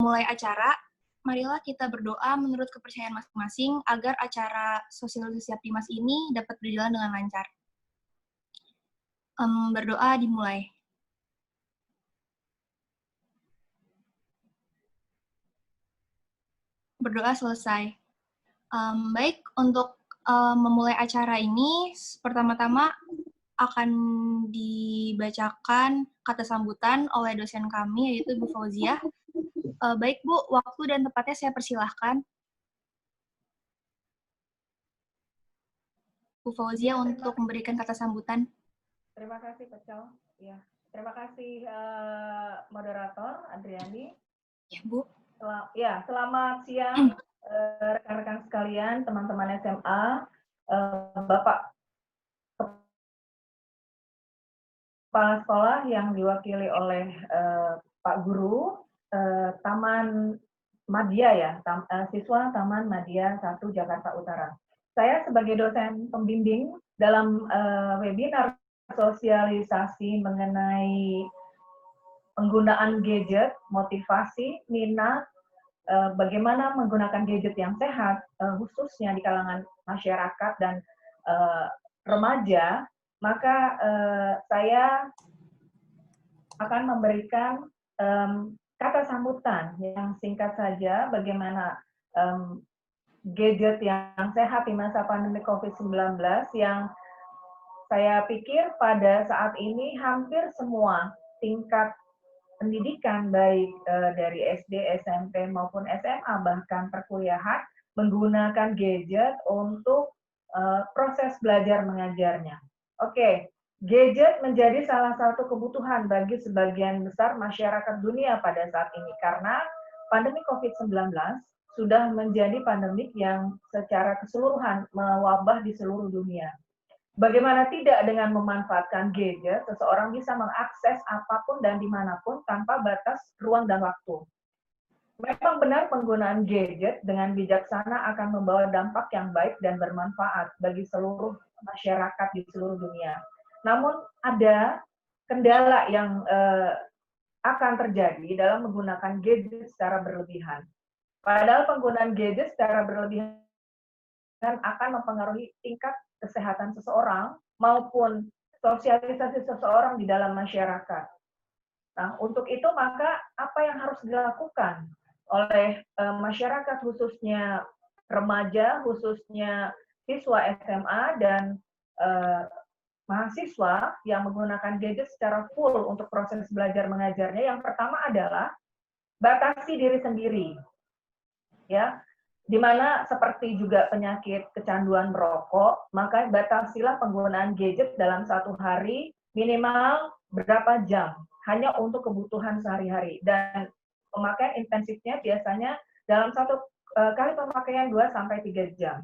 Mulai acara, marilah kita berdoa menurut kepercayaan masing-masing agar acara sosialisasi Siaptimas ini dapat berjalan dengan lancar. Berdoa dimulai. Berdoa selesai. Baik, untuk memulai acara ini, pertama-tama akan dibacakan kata sambutan oleh dosen kami, yaitu Bu Fauziah. Baik Bu, waktu dan tempatnya saya persilahkan. Bu Fauziah untuk memberikan kata sambutan. Terima kasih Pecel. Ya, terima kasih moderator Adriani. Ya Bu. Selamat siang rekan-rekan sekalian, teman-teman SMA, Bapak Kepala Sekolah yang diwakili oleh Pak Guru, Taman Madya ya, siswa Taman Madya 1 Jakarta Utara. Saya sebagai dosen pembimbing dalam webinar sosialisasi mengenai penggunaan gadget, motivasi, minat, bagaimana menggunakan gadget yang sehat, khususnya di kalangan masyarakat dan remaja, maka saya akan memberikan kata sambutan yang singkat saja bagaimana gadget yang sehat di masa pandemi COVID-19 yang saya pikir pada saat ini hampir semua tingkat pendidikan baik dari SD, SMP maupun SMA bahkan perkuliahan menggunakan gadget untuk proses belajar mengajarnya. Oke, gadget menjadi salah satu kebutuhan bagi sebagian besar masyarakat dunia pada saat ini karena pandemi COVID-19 sudah menjadi pandemik yang secara keseluruhan mewabah di seluruh dunia. Bagaimana tidak dengan memanfaatkan gadget, seseorang bisa mengakses apapun dan dimanapun tanpa batas ruang dan waktu. Memang benar penggunaan gadget dengan bijaksana akan membawa dampak yang baik dan bermanfaat bagi seluruh masyarakat di seluruh dunia. Namun ada kendala yang akan terjadi dalam menggunakan gadget secara berlebihan. Padahal penggunaan gadget secara berlebihan akan mempengaruhi tingkat kesehatan seseorang maupun sosialisasi seseorang di dalam masyarakat. Nah, untuk itu maka apa yang harus dilakukan oleh masyarakat khususnya remaja, khususnya siswa SMA dan mahasiswa yang menggunakan gadget secara full untuk proses belajar mengajarnya? Yang pertama adalah batasi diri sendiri. Ya, di mana seperti juga penyakit kecanduan merokok, maka batasilah penggunaan gadget dalam satu hari minimal berapa jam, hanya untuk kebutuhan sehari-hari. Dan pemakaian intensifnya biasanya dalam satu kali pemakaian 2-3 jam.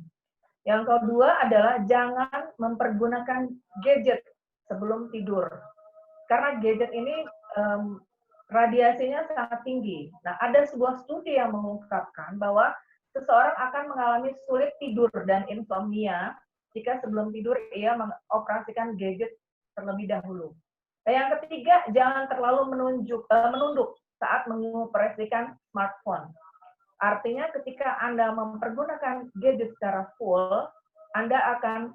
Yang kedua adalah jangan mempergunakan gadget sebelum tidur. Karena gadget ini radiasinya sangat tinggi. Nah, ada sebuah studi yang mengungkapkan bahwa seseorang akan mengalami sulit tidur dan insomnia jika sebelum tidur ia mengoperasikan gadget terlebih dahulu. Dan yang ketiga, jangan terlalu menunduk saat mengoperasikan smartphone. Artinya ketika Anda mempergunakan gadget secara full, Anda akan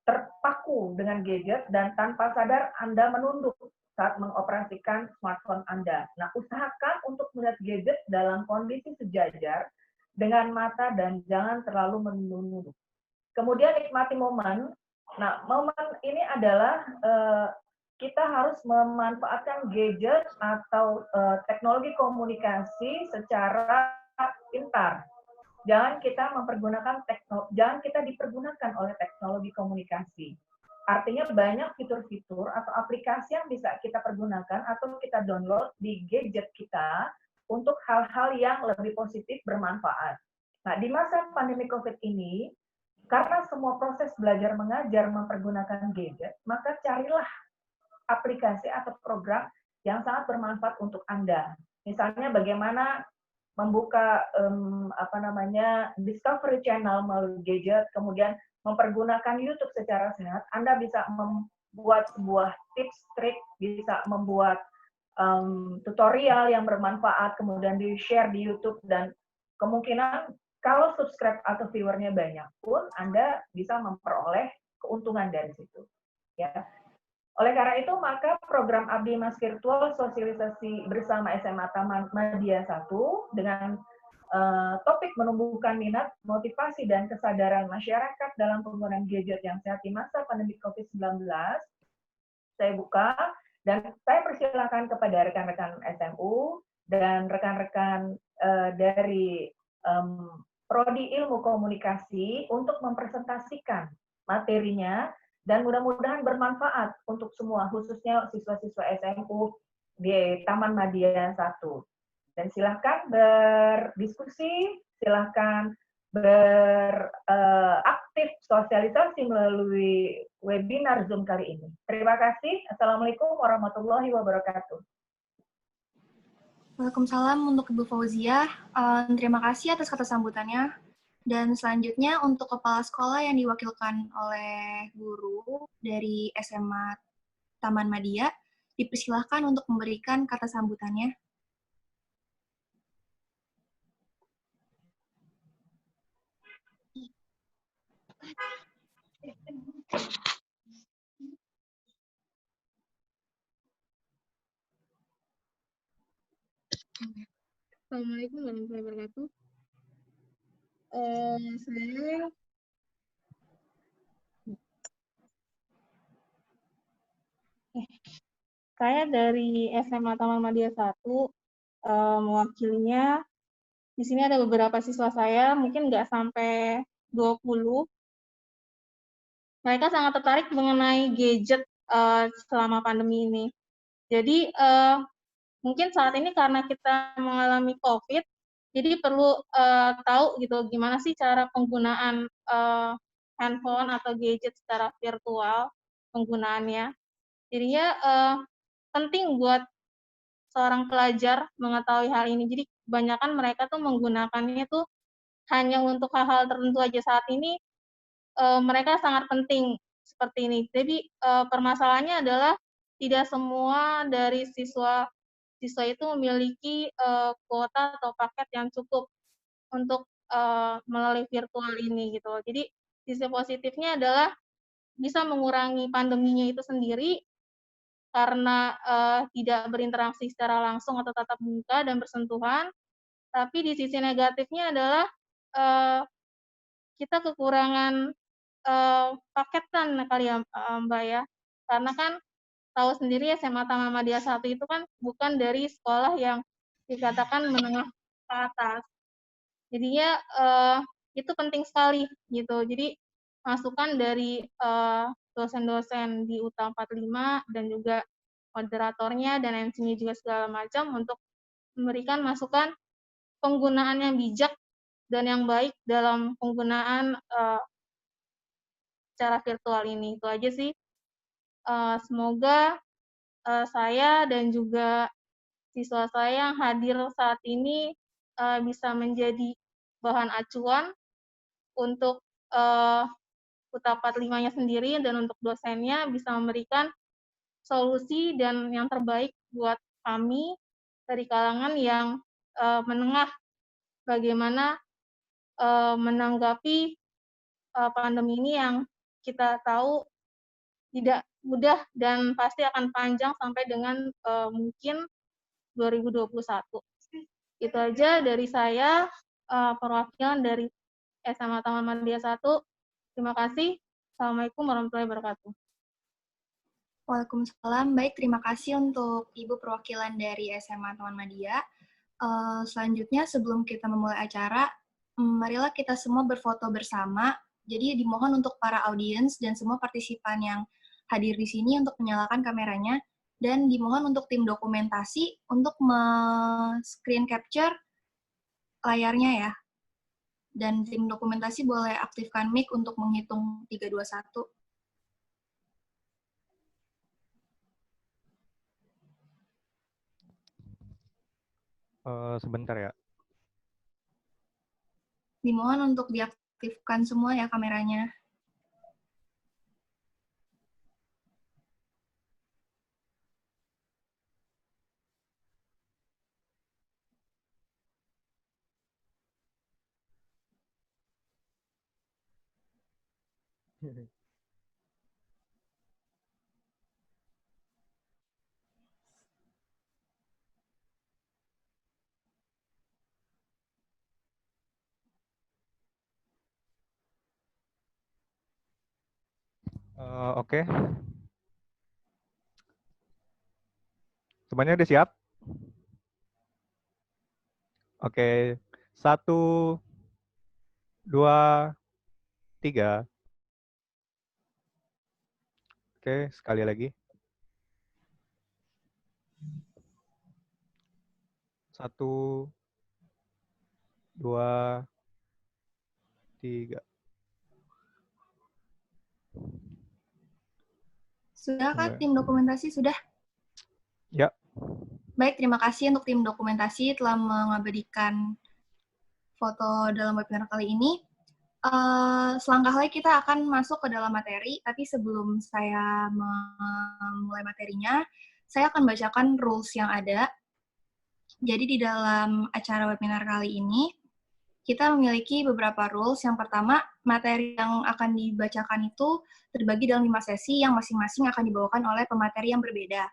terpaku dengan gadget dan tanpa sadar Anda menunduk saat mengoperasikan smartphone Anda. Nah, usahakan untuk melihat gadget dalam kondisi sejajar dengan mata dan jangan terlalu menunduk. Kemudian nikmati momen. Nah, momen ini adalah kita harus memanfaatkan gadget atau teknologi komunikasi secara pintar. Jangan kita dipergunakan oleh teknologi komunikasi. Artinya banyak fitur-fitur atau aplikasi yang bisa kita pergunakan atau kita download di gadget kita untuk hal-hal yang lebih positif bermanfaat. Nah, di masa pandemi COVID ini, karena semua proses belajar mengajar mempergunakan gadget, maka carilah aplikasi atau program yang sangat bermanfaat untuk Anda. Misalnya bagaimana membuka Discovery Channel melalui gadget, kemudian mempergunakan YouTube secara sehat, Anda bisa membuat sebuah tips trik, bisa membuat tutorial yang bermanfaat, kemudian di-share di YouTube, dan kemungkinan kalau subscribe atau viewernya banyak pun Anda bisa memperoleh keuntungan dari situ. Ya. Oleh karena itu, maka program Abdi Mas Virtual sosialisasi bersama SMA Taman Madya 1 dengan topik menumbuhkan minat, motivasi, dan kesadaran masyarakat dalam penggunaan gadget yang sehat di masa pandemi COVID-19, saya buka, dan saya persilakan kepada rekan-rekan SMU dan rekan-rekan dari Prodi Ilmu Komunikasi untuk mempresentasikan materinya, dan mudah-mudahan bermanfaat untuk semua, khususnya siswa-siswa SMU di Taman Madya 1. Dan silahkan berdiskusi, silahkan beraktif sosialisasi melalui webinar Zoom kali ini. Terima kasih. Assalamualaikum warahmatullahi wabarakatuh. Waalaikumsalam untuk Ibu Fauziah. Terima kasih atas kata sambutannya. Dan selanjutnya untuk kepala sekolah yang diwakilkan oleh guru dari SMA Taman Madya, dipersilahkan untuk memberikan kata sambutannya. Assalamualaikum warahmatullahi wabarakatuh. Saya dari SMA Taman Madya 1, mewakilinya. Di sini ada beberapa siswa saya, mungkin nggak sampai 20. Mereka sangat tertarik mengenai gadget selama pandemi ini. Jadi mungkin saat ini karena kita mengalami COVID, jadi perlu tahu gitu gimana sih cara penggunaan handphone atau gadget secara virtual penggunaannya. Jadinya penting buat seorang pelajar mengetahui hal ini. Jadi kebanyakan mereka tuh menggunakannya tuh hanya untuk hal-hal tertentu aja. Saat ini mereka sangat penting seperti ini. Jadi permasalahannya adalah tidak semua dari siswa itu memiliki kuota atau paket yang cukup untuk melalui virtual ini gitu. Jadi sisi positifnya adalah bisa mengurangi pandeminya itu sendiri karena tidak berinteraksi secara langsung atau tatap muka dan bersentuhan. Tapi di sisi negatifnya adalah kita kekurangan paketan kali ya Mbak ya. Karena kan tahu sendiri SMA Taman Madya 1 itu kan bukan dari sekolah yang dikatakan menengah ke atas. Jadinya itu penting sekali gitu. Jadi masukan dari dosen-dosen di UTA 45 dan juga moderatornya dan MC-nya juga segala macam untuk memberikan masukan penggunaan yang bijak dan yang baik dalam penggunaan secara virtual ini. Itu aja sih. Semoga saya dan juga siswa saya yang hadir saat ini bisa menjadi bahan acuan untuk UTA 45-nya sendiri dan untuk dosennya bisa memberikan solusi dan yang terbaik buat kami dari kalangan yang menengah bagaimana menanggapi pandemi ini yang kita tahu tidak mudah dan pasti akan panjang sampai dengan mungkin 2021. Itu aja dari saya, perwakilan dari SMA Taman Madya 1. Terima kasih. Assalamualaikum warahmatullahi wabarakatuh. Waalaikumsalam. Baik, terima kasih untuk Ibu perwakilan dari SMA Taman Madya. Selanjutnya, sebelum kita memulai acara, marilah kita semua berfoto bersama. Jadi dimohon untuk para audiens dan semua partisipan yang hadir di sini untuk menyalakan kameranya, dan dimohon untuk tim dokumentasi untuk screen capture layarnya ya. Dan tim dokumentasi boleh aktifkan mic untuk menghitung 3, 2, 1. Sebentar ya. Dimohon untuk diaktifkan semua ya kameranya. Oke. Semuanya udah siap? Oke. 1, 2, 3. Oke, sekali lagi. 1, 2, 3. Sudah Kak, tim dokumentasi sudah? Ya. Baik, terima kasih untuk tim dokumentasi telah mengabadikan foto dalam webinar kali ini. Selangkah lagi kita akan masuk ke dalam materi, tapi sebelum saya memulai materinya, saya akan bacakan rules yang ada. Jadi di dalam acara webinar kali ini, kita memiliki beberapa rules. Yang pertama, materi yang akan dibacakan itu terbagi dalam 5 sesi yang masing-masing akan dibawakan oleh pemateri yang berbeda.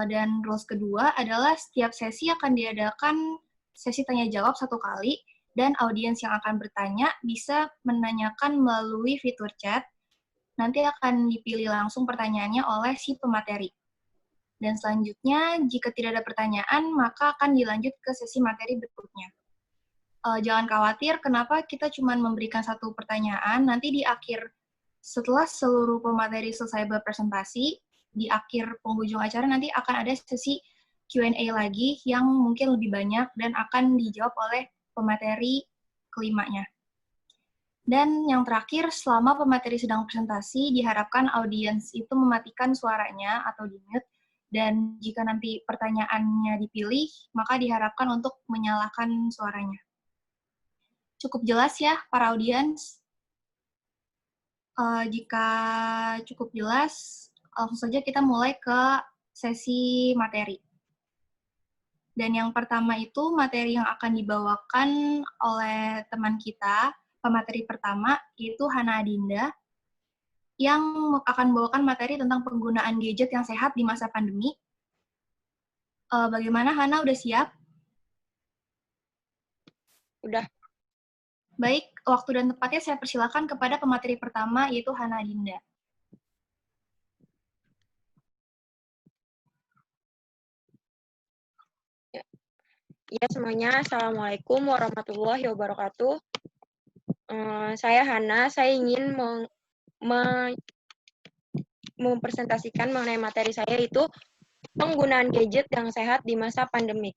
Dan rules kedua adalah setiap sesi akan diadakan sesi tanya-jawab 1 kali, dan audiens yang akan bertanya bisa menanyakan melalui fitur chat. Nanti akan dipilih langsung pertanyaannya oleh si pemateri. Dan selanjutnya, jika tidak ada pertanyaan, maka akan dilanjut ke sesi materi berikutnya. Jangan khawatir, kenapa kita cuma memberikan 1 pertanyaan, nanti di akhir, setelah seluruh pemateri selesai berpresentasi, di akhir penghujung acara nanti akan ada sesi Q&A lagi yang mungkin lebih banyak dan akan dijawab oleh pemateri kelimanya. Dan yang terakhir, selama pemateri sedang presentasi, diharapkan audiens itu mematikan suaranya atau di-mute, dan jika nanti pertanyaannya dipilih, maka diharapkan untuk menyalakan suaranya. Cukup jelas ya, para audiens? Jika cukup jelas, langsung saja kita mulai ke sesi materi. Dan yang pertama itu materi yang akan dibawakan oleh teman kita, pemateri pertama, yaitu Hana Adinda, yang akan membawakan materi tentang penggunaan gadget yang sehat di masa pandemi. Bagaimana, Hana, udah siap? Udah. Baik, waktu dan tempatnya saya persilakan kepada pemateri pertama, yaitu Hana Adinda. Ya semuanya, Assalamualaikum warahmatullahi wabarakatuh. Saya Hana, saya ingin mempresentasikan mengenai materi saya, itu penggunaan gadget yang sehat di masa pandemik.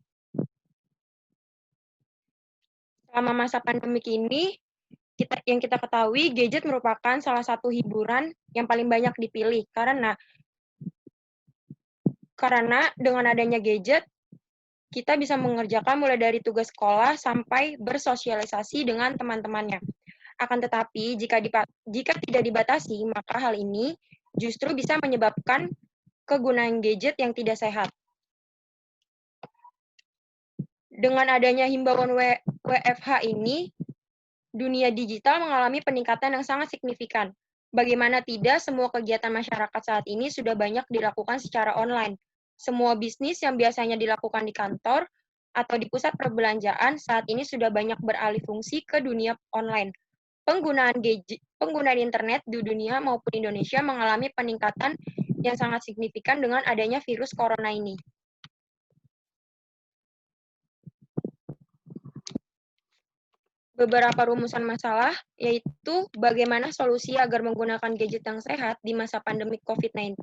Selama masa pandemik ini, yang kita ketahui, gadget merupakan salah satu hiburan yang paling banyak dipilih, karena dengan adanya gadget, kita bisa mengerjakan mulai dari tugas sekolah sampai bersosialisasi dengan teman-temannya. Akan tetapi, jika tidak dibatasi, maka hal ini justru bisa menyebabkan kegunaan gadget yang tidak sehat. Dengan adanya himbauan WFH ini, dunia digital mengalami peningkatan yang sangat signifikan. Bagaimana tidak, semua kegiatan masyarakat saat ini sudah banyak dilakukan secara online. Semua bisnis yang biasanya dilakukan di kantor atau di pusat perbelanjaan saat ini sudah banyak beralih fungsi ke dunia online. Penggunaan internet di dunia maupun Indonesia mengalami peningkatan yang sangat signifikan dengan adanya virus corona ini. Beberapa rumusan masalah, yaitu bagaimana solusi agar menggunakan gadget yang sehat di masa pandemi COVID-19.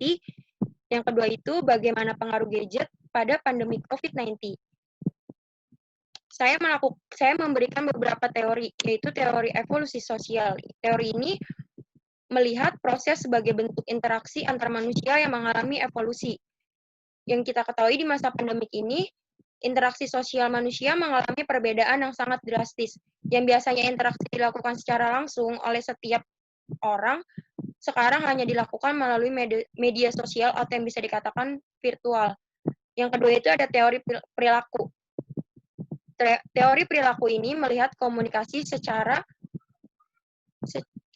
Yang kedua itu, bagaimana pengaruh gadget pada pandemi COVID-19. Saya memberikan beberapa teori, yaitu teori evolusi sosial. Teori ini melihat proses sebagai bentuk interaksi antar manusia yang mengalami evolusi. Yang kita ketahui di masa pandemik ini, interaksi sosial manusia mengalami perbedaan yang sangat drastis. Yang biasanya interaksi dilakukan secara langsung oleh setiap orang, sekarang hanya dilakukan melalui media sosial atau yang bisa dikatakan virtual. Yang kedua itu ada teori perilaku. Teori perilaku ini melihat komunikasi secara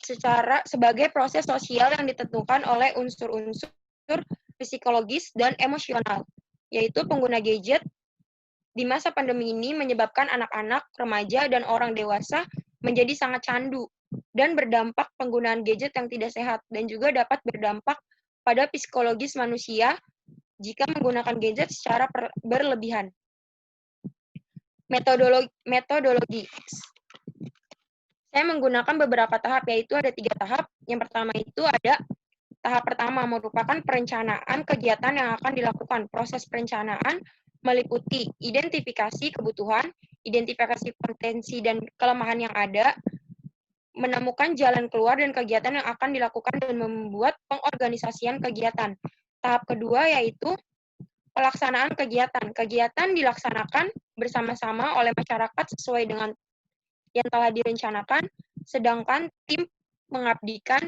sebagai proses sosial yang ditentukan oleh unsur-unsur psikologis dan emosional, yaitu pengguna gadget di masa pandemi ini menyebabkan anak-anak, remaja, dan orang dewasa menjadi sangat candu dan berdampak penggunaan gadget yang tidak sehat dan juga dapat berdampak pada psikologis manusia jika menggunakan gadget secara berlebihan. Metodologi. Saya menggunakan beberapa tahap, yaitu ada 3 tahap. Yang pertama itu ada tahap pertama merupakan perencanaan kegiatan yang akan dilakukan. Proses perencanaan meliputi identifikasi kebutuhan, identifikasi potensi dan kelemahan yang ada, menemukan jalan keluar dan kegiatan yang akan dilakukan dan membuat pengorganisasian kegiatan. Tahap kedua yaitu pelaksanaan kegiatan. Kegiatan dilaksanakan bersama-sama oleh masyarakat sesuai dengan yang telah direncanakan, sedangkan tim mengabdikan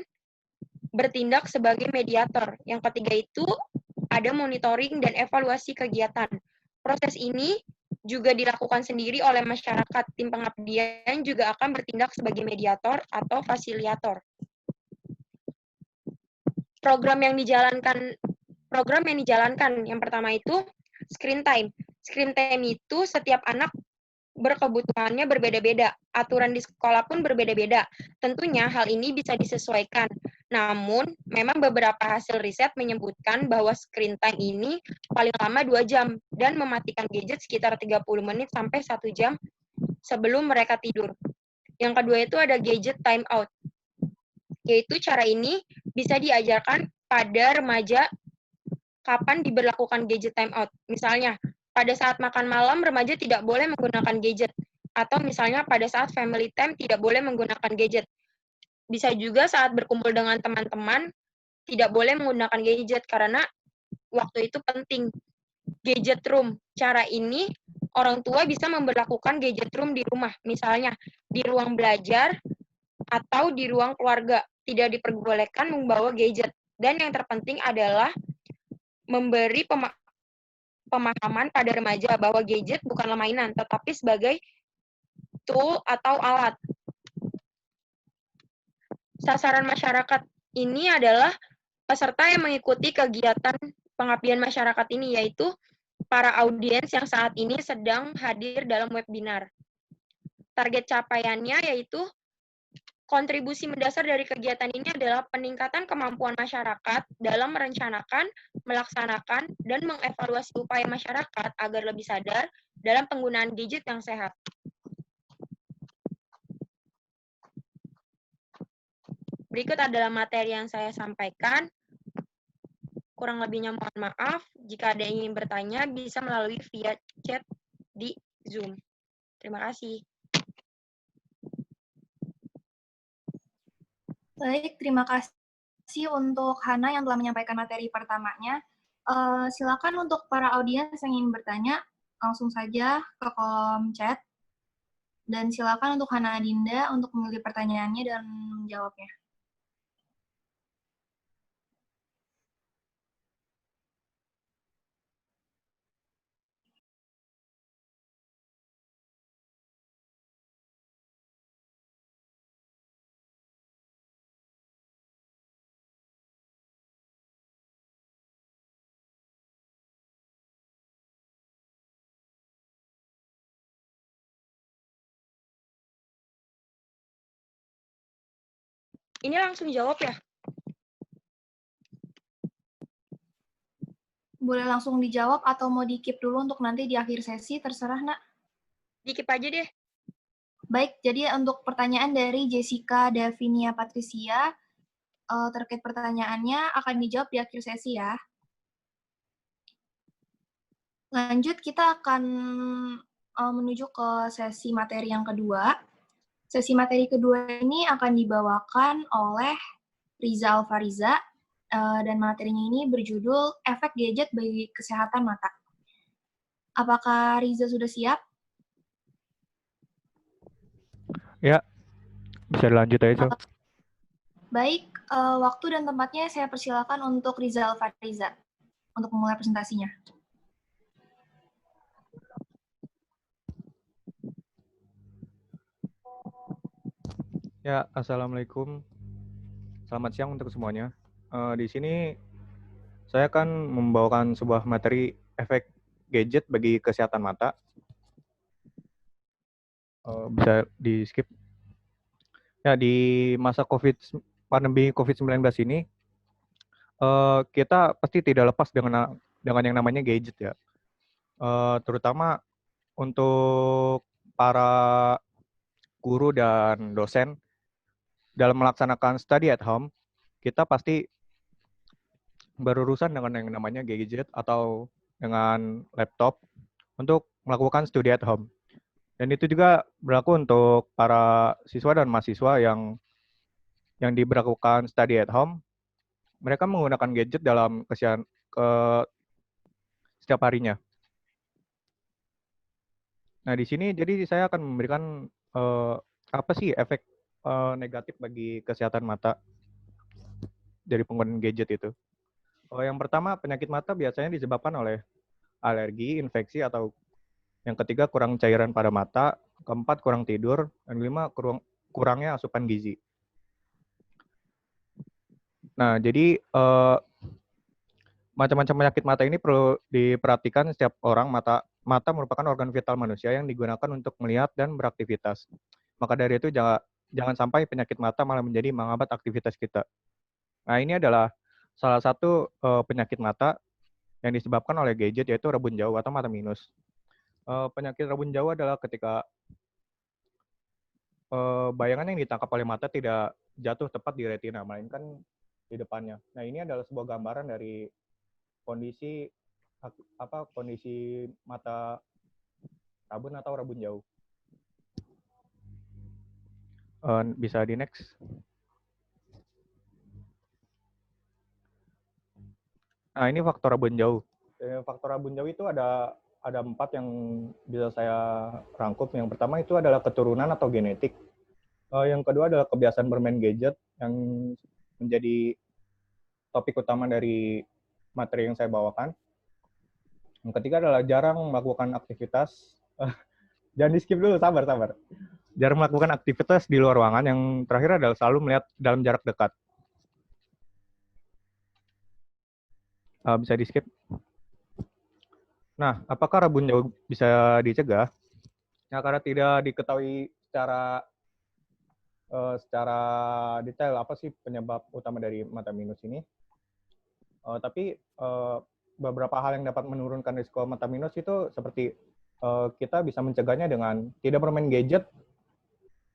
bertindak sebagai mediator. Yang ketiga itu ada monitoring dan evaluasi kegiatan. Proses ini juga dilakukan sendiri oleh masyarakat. Tim pengabdian juga akan bertindak sebagai mediator atau fasilitator. Program yang dijalankan yang pertama itu screen time. Screen time itu setiap anak berkebutuhannya berbeda-beda. Aturan di sekolah pun berbeda-beda. Tentunya hal ini bisa disesuaikan. Namun, memang beberapa hasil riset menyebutkan bahwa screen time ini paling lama 2 jam dan mematikan gadget sekitar 30 menit sampai 1 jam sebelum mereka tidur. Yang kedua itu ada gadget time out. Yaitu cara ini bisa diajarkan pada remaja kapan diberlakukan gadget time out. Misalnya, pada saat makan malam, remaja tidak boleh menggunakan gadget. Atau misalnya pada saat family time, tidak boleh menggunakan gadget. Bisa juga saat berkumpul dengan teman-teman, tidak boleh menggunakan gadget, karena waktu itu penting. Gadget room. Cara ini, orang tua bisa memberlakukan gadget room di rumah. Misalnya, di ruang belajar atau di ruang keluarga. Tidak diperbolehkan membawa gadget. Dan yang terpenting adalah memberi pemahaman pada remaja bahwa gadget bukanlah mainan, tetapi sebagai tool atau alat. Sasaran masyarakat ini adalah peserta yang mengikuti kegiatan pengabdian masyarakat ini, yaitu para audiens yang saat ini sedang hadir dalam webinar. Target capaiannya yaitu kontribusi mendasar dari kegiatan ini adalah peningkatan kemampuan masyarakat dalam merencanakan, melaksanakan, dan mengevaluasi upaya masyarakat agar lebih sadar dalam penggunaan gadget yang sehat. Berikut adalah materi yang saya sampaikan. Kurang lebihnya mohon maaf. Jika ada yang ingin bertanya, bisa melalui via chat di Zoom. Terima kasih. Baik, terima kasih untuk Hana yang telah menyampaikan materi pertamanya. Silakan untuk para audiens yang ingin bertanya, langsung saja ke kolom chat. Dan silakan untuk Hana Adinda untuk memilih pertanyaannya dan menjawabnya. Ini langsung jawab ya? Boleh langsung dijawab atau mau di-keep dulu untuk nanti di akhir sesi, terserah, Nak. Di-keep aja deh. Baik, jadi untuk pertanyaan dari Jessica Davinia Patricia, terkait pertanyaannya akan dijawab di akhir sesi ya. Lanjut, kita akan menuju ke sesi materi yang kedua. Sesi materi kedua ini akan dibawakan oleh Riza Alfariza, dan materinya ini berjudul Efek Gadget bagi Kesehatan Mata. Apakah Riza sudah siap? Ya, bisa dilanjut aja, Cok. Baik, waktu dan tempatnya saya persilakan untuk Riza Alfariza untuk memulai presentasinya. Ya, Assalamualaikum Selamat siang untuk semuanya. Di sini saya akan membawakan sebuah materi efek gadget bagi kesehatan mata. Bisa di-skip. Ya, di masa pandemi COVID-19 ini, kita pasti tidak lepas dengan yang namanya gadget ya. Terutama untuk para guru dan dosen dalam melaksanakan study at home, kita pasti berurusan dengan yang namanya gadget atau dengan laptop untuk melakukan studi at home. Dan itu juga berlaku untuk para siswa dan mahasiswa yang diberlakukan study at home. Mereka menggunakan gadget dalam setiap harinya. Nah, di sini jadi saya akan memberikan apa sih efek negatif bagi kesehatan mata dari penggunaan gadget itu. Yang pertama, penyakit mata biasanya disebabkan oleh alergi, infeksi, atau yang ketiga kurang cairan pada mata, keempat kurang tidur, dan kelima kurangnya asupan gizi. Nah, jadi macam-macam penyakit mata ini perlu diperhatikan setiap orang. Mata merupakan organ vital manusia yang digunakan untuk melihat dan beraktivitas. Maka dari itu jangan sampai penyakit mata malah menjadi menghambat aktivitas kita. Nah, ini adalah salah satu penyakit mata yang disebabkan oleh gadget, yaitu rabun jauh atau mata minus. Penyakit rabun jauh adalah ketika bayangan yang ditangkap oleh mata tidak jatuh tepat di retina, melainkan di depannya. Nah, ini adalah sebuah gambaran dari kondisi mata rabun atau rabun jauh. Bisa di next. Nah, ini faktor rabun jauh. Faktor rabun jauh itu ada 4 yang bisa saya rangkum. Yang pertama itu adalah keturunan atau genetik. Yang kedua adalah kebiasaan bermain gadget yang menjadi topik utama dari materi yang saya bawakan. Yang ketiga adalah jarang melakukan aktivitas. Jangan di skip dulu, sabar. Jarang melakukan aktivitas di luar ruangan. Yang terakhir adalah selalu melihat dalam jarak dekat. Bisa di skip. Nah, apakah rabun jauh bisa dicegah? Nah, karena tidak diketahui secara detail apa sih penyebab utama dari mata minus ini. Tapi beberapa hal yang dapat menurunkan risiko mata minus itu seperti kita bisa mencegahnya dengan tidak bermain gadget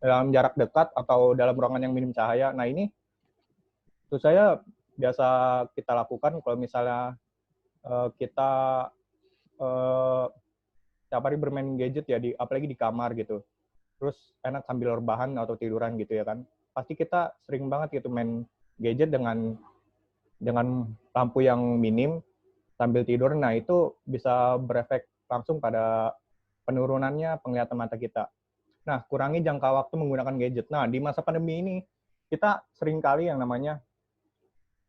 dalam jarak dekat atau dalam ruangan yang minim cahaya. Nah, ini itu saya biasa kita lakukan kalau misalnya kita tiap hari bermain gadget ya, apalagi di kamar gitu. Terus enak sambil rebahan atau tiduran gitu ya kan. Pasti kita sering banget gitu main gadget dengan lampu yang minim sambil tidur. Nah, itu bisa berefek langsung pada penurunannya penglihatan mata kita. Nah, kurangi jangka waktu menggunakan gadget. Nah, di masa pandemi ini kita sering kali yang namanya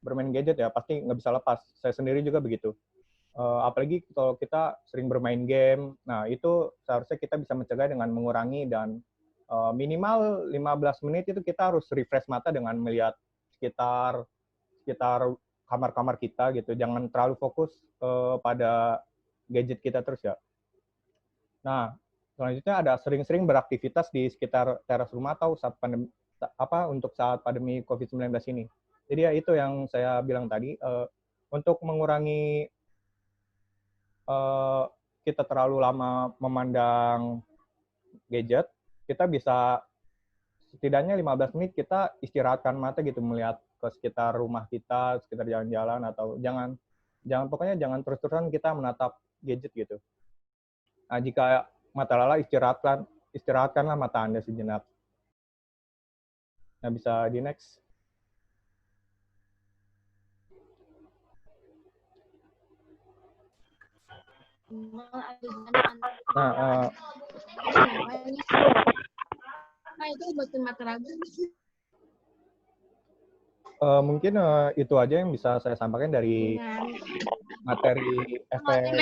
bermain gadget ya, pasti nggak bisa lepas. Saya sendiri juga begitu. Apalagi kalau kita sering bermain game, nah itu seharusnya kita bisa mencegah dengan mengurangi dan minimal 15 menit itu kita harus refresh mata dengan melihat sekitar kamar-kamar kita gitu. Jangan terlalu fokus pada gadget kita terus ya. Nah, selanjutnya ada sering-sering beraktivitas di sekitar teras rumah atau saat pandemi COVID-19 ini. Jadi ya itu yang saya bilang tadi, untuk mengurangi kita terlalu lama memandang gadget, kita bisa setidaknya 15 menit kita istirahatkan mata gitu, melihat ke sekitar rumah kita, sekitar jalan-jalan, atau pokoknya jangan terus-terusan kita menatap gadget gitu. Nah, jika mata lelah, istirahatkanlah mata Anda sejenak. Nah, bisa di next. Nah, itu buatin materi. Mungkin itu aja yang bisa saya sampaikan dari materi efek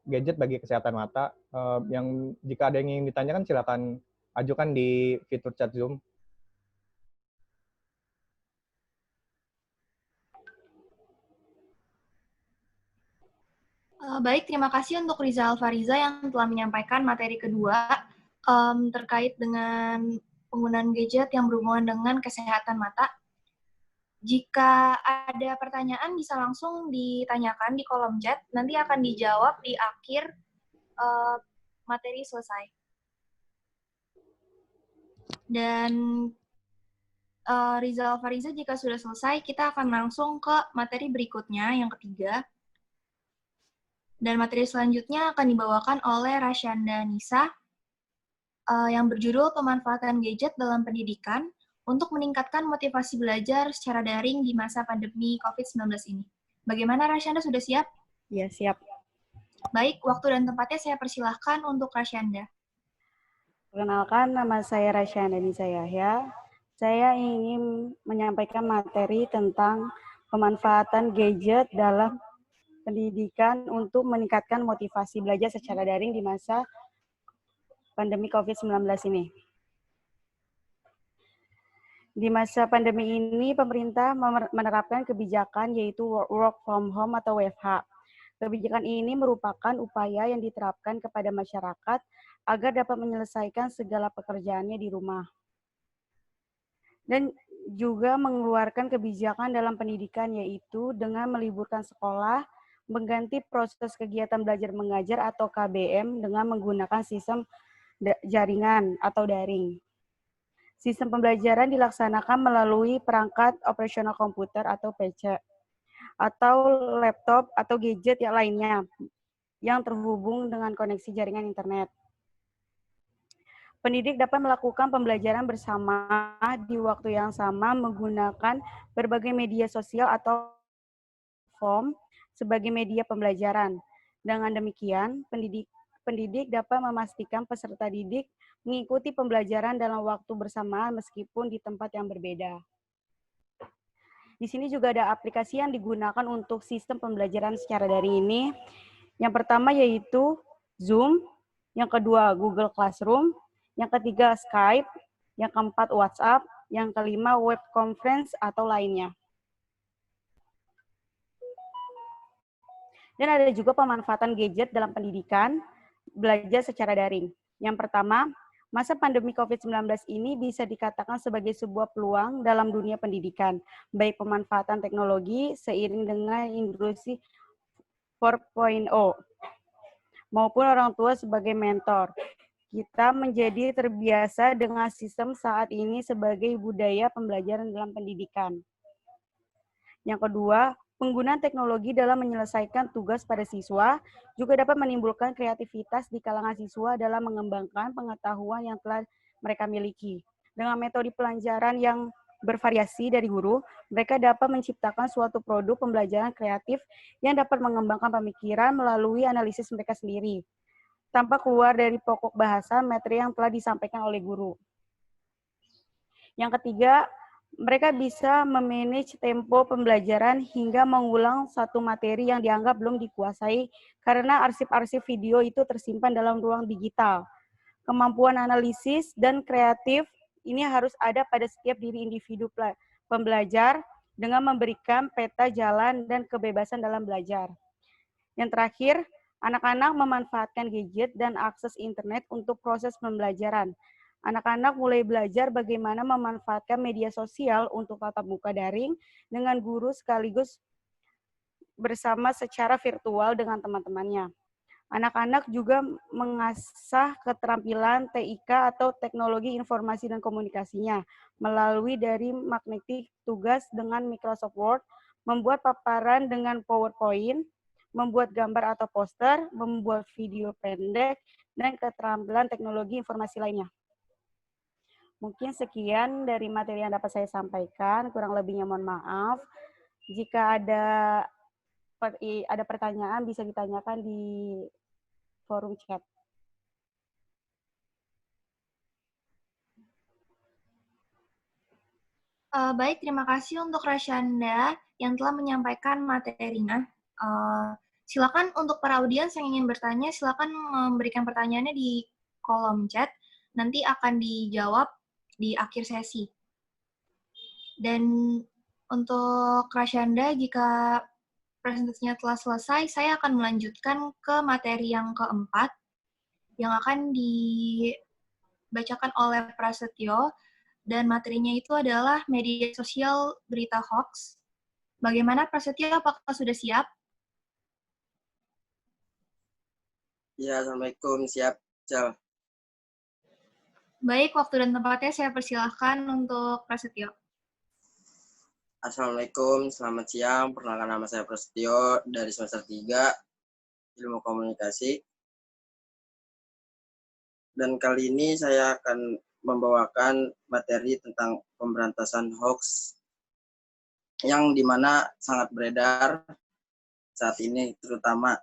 gadget bagi kesehatan mata. Yang jika ada yang ingin ditanyakan silakan ajukan di fitur chat Zoom. Baik, terima kasih untuk Rizal Fariza yang telah menyampaikan materi kedua terkait dengan penggunaan gadget yang berhubungan dengan kesehatan mata. Jika ada pertanyaan bisa langsung ditanyakan di kolom chat, nanti akan dijawab di akhir materi selesai. Dan Rizal Fariza, jika sudah selesai, kita akan langsung ke materi berikutnya, yang ketiga. Dan materi selanjutnya akan dibawakan oleh Rasyanda Nisa, yang berjudul Pemanfaatan Gadget dalam Pendidikan untuk meningkatkan motivasi belajar secara daring di masa pandemi COVID-19 ini. Bagaimana Rasyanda, sudah siap? Ya, siap. Baik, waktu dan tempatnya saya persilahkan untuk Rasyanda. Perkenalkan, nama saya Rasyanda Nisa Yahya. Saya ingin menyampaikan materi tentang pemanfaatan gadget dalam pendidikan untuk meningkatkan motivasi belajar secara daring di masa pandemi COVID-19 ini. Di masa pandemi ini, pemerintah menerapkan kebijakan yaitu work from home atau WFH. Kebijakan ini merupakan upaya yang diterapkan kepada masyarakat agar dapat menyelesaikan segala pekerjaannya di rumah. Dan juga mengeluarkan kebijakan dalam pendidikan yaitu dengan meliburkan sekolah, mengganti proses kegiatan belajar mengajar atau KBM dengan menggunakan sistem jaringan atau daring. Sistem pembelajaran dilaksanakan melalui perangkat operasional komputer atau PC, atau laptop atau gadget yang lainnya yang terhubung dengan koneksi jaringan internet. Pendidik dapat melakukan pembelajaran bersama di waktu yang sama menggunakan berbagai media sosial atau platform sebagai media pembelajaran. Dengan demikian, pendidik dapat memastikan peserta didik mengikuti pembelajaran dalam waktu bersamaan meskipun di tempat yang berbeda. Di sini juga ada aplikasi yang digunakan untuk sistem pembelajaran secara daring ini. Yang pertama yaitu Zoom, yang kedua Google Classroom, yang ketiga Skype, yang keempat WhatsApp, yang kelima web conference atau lainnya. Dan ada juga pemanfaatan gadget dalam pendidikan, belajar secara daring. Yang pertama, masa pandemi COVID-19 ini bisa dikatakan sebagai sebuah peluang dalam dunia pendidikan, baik pemanfaatan teknologi seiring dengan industri 4.0, maupun orang tua sebagai mentor. Kita menjadi terbiasa dengan sistem saat ini sebagai budaya pembelajaran dalam pendidikan. Yang kedua, penggunaan teknologi dalam menyelesaikan tugas pada siswa juga dapat menimbulkan kreativitas di kalangan siswa dalam mengembangkan pengetahuan yang telah mereka miliki. Dengan metode pelajaran yang bervariasi dari guru, mereka dapat menciptakan suatu produk pembelajaran kreatif yang dapat mengembangkan pemikiran melalui analisis mereka sendiri, tanpa keluar dari pokok bahasan materi yang telah disampaikan oleh guru. Yang ketiga, mereka bisa memanage tempo pembelajaran hingga mengulang satu materi yang dianggap belum dikuasai karena arsip-arsip video itu tersimpan dalam ruang digital. Kemampuan analisis dan kreatif ini harus ada pada setiap diri individu pembelajar dengan memberikan peta jalan dan kebebasan dalam belajar. Yang terakhir, anak-anak memanfaatkan gadget dan akses internet untuk proses pembelajaran. Anak-anak mulai belajar bagaimana memanfaatkan media sosial untuk tatap muka daring dengan guru sekaligus bersama secara virtual dengan teman-temannya. Anak-anak juga mengasah keterampilan TIK atau teknologi informasi dan komunikasinya melalui dari magnetik tugas dengan Microsoft Word, membuat paparan dengan PowerPoint, membuat gambar atau poster, membuat video pendek, dan keterampilan teknologi informasi lainnya. Mungkin sekian dari materi yang dapat saya sampaikan, kurang lebihnya mohon maaf. Jika ada pertanyaan bisa ditanyakan di forum chat. Baik, terima kasih untuk Rasyanda yang telah menyampaikan materinya. Silakan untuk para audiens yang ingin bertanya, silakan memberikan pertanyaannya di kolom chat. nanti akan dijawab di akhir sesi. Dan untuk Rashanda, jika presentasinya telah selesai, saya akan melanjutkan ke materi yang keempat, yang akan dibacakan oleh Prasetyo, dan materinya itu adalah media sosial berita hoax. Bagaimana Prasetyo, apakah sudah siap? Ya, Assalamualaikum. Siap, Jal. Baik, waktu dan tempatnya saya persilahkan untuk Prasetyo. Assalamualaikum, selamat siang. Perkenalkan, nama saya Prasetyo dari semester 3 Ilmu Komunikasi. Dan kali ini saya akan membawakan materi tentang pemberantasan hoax yang dimana sangat beredar saat ini, terutama.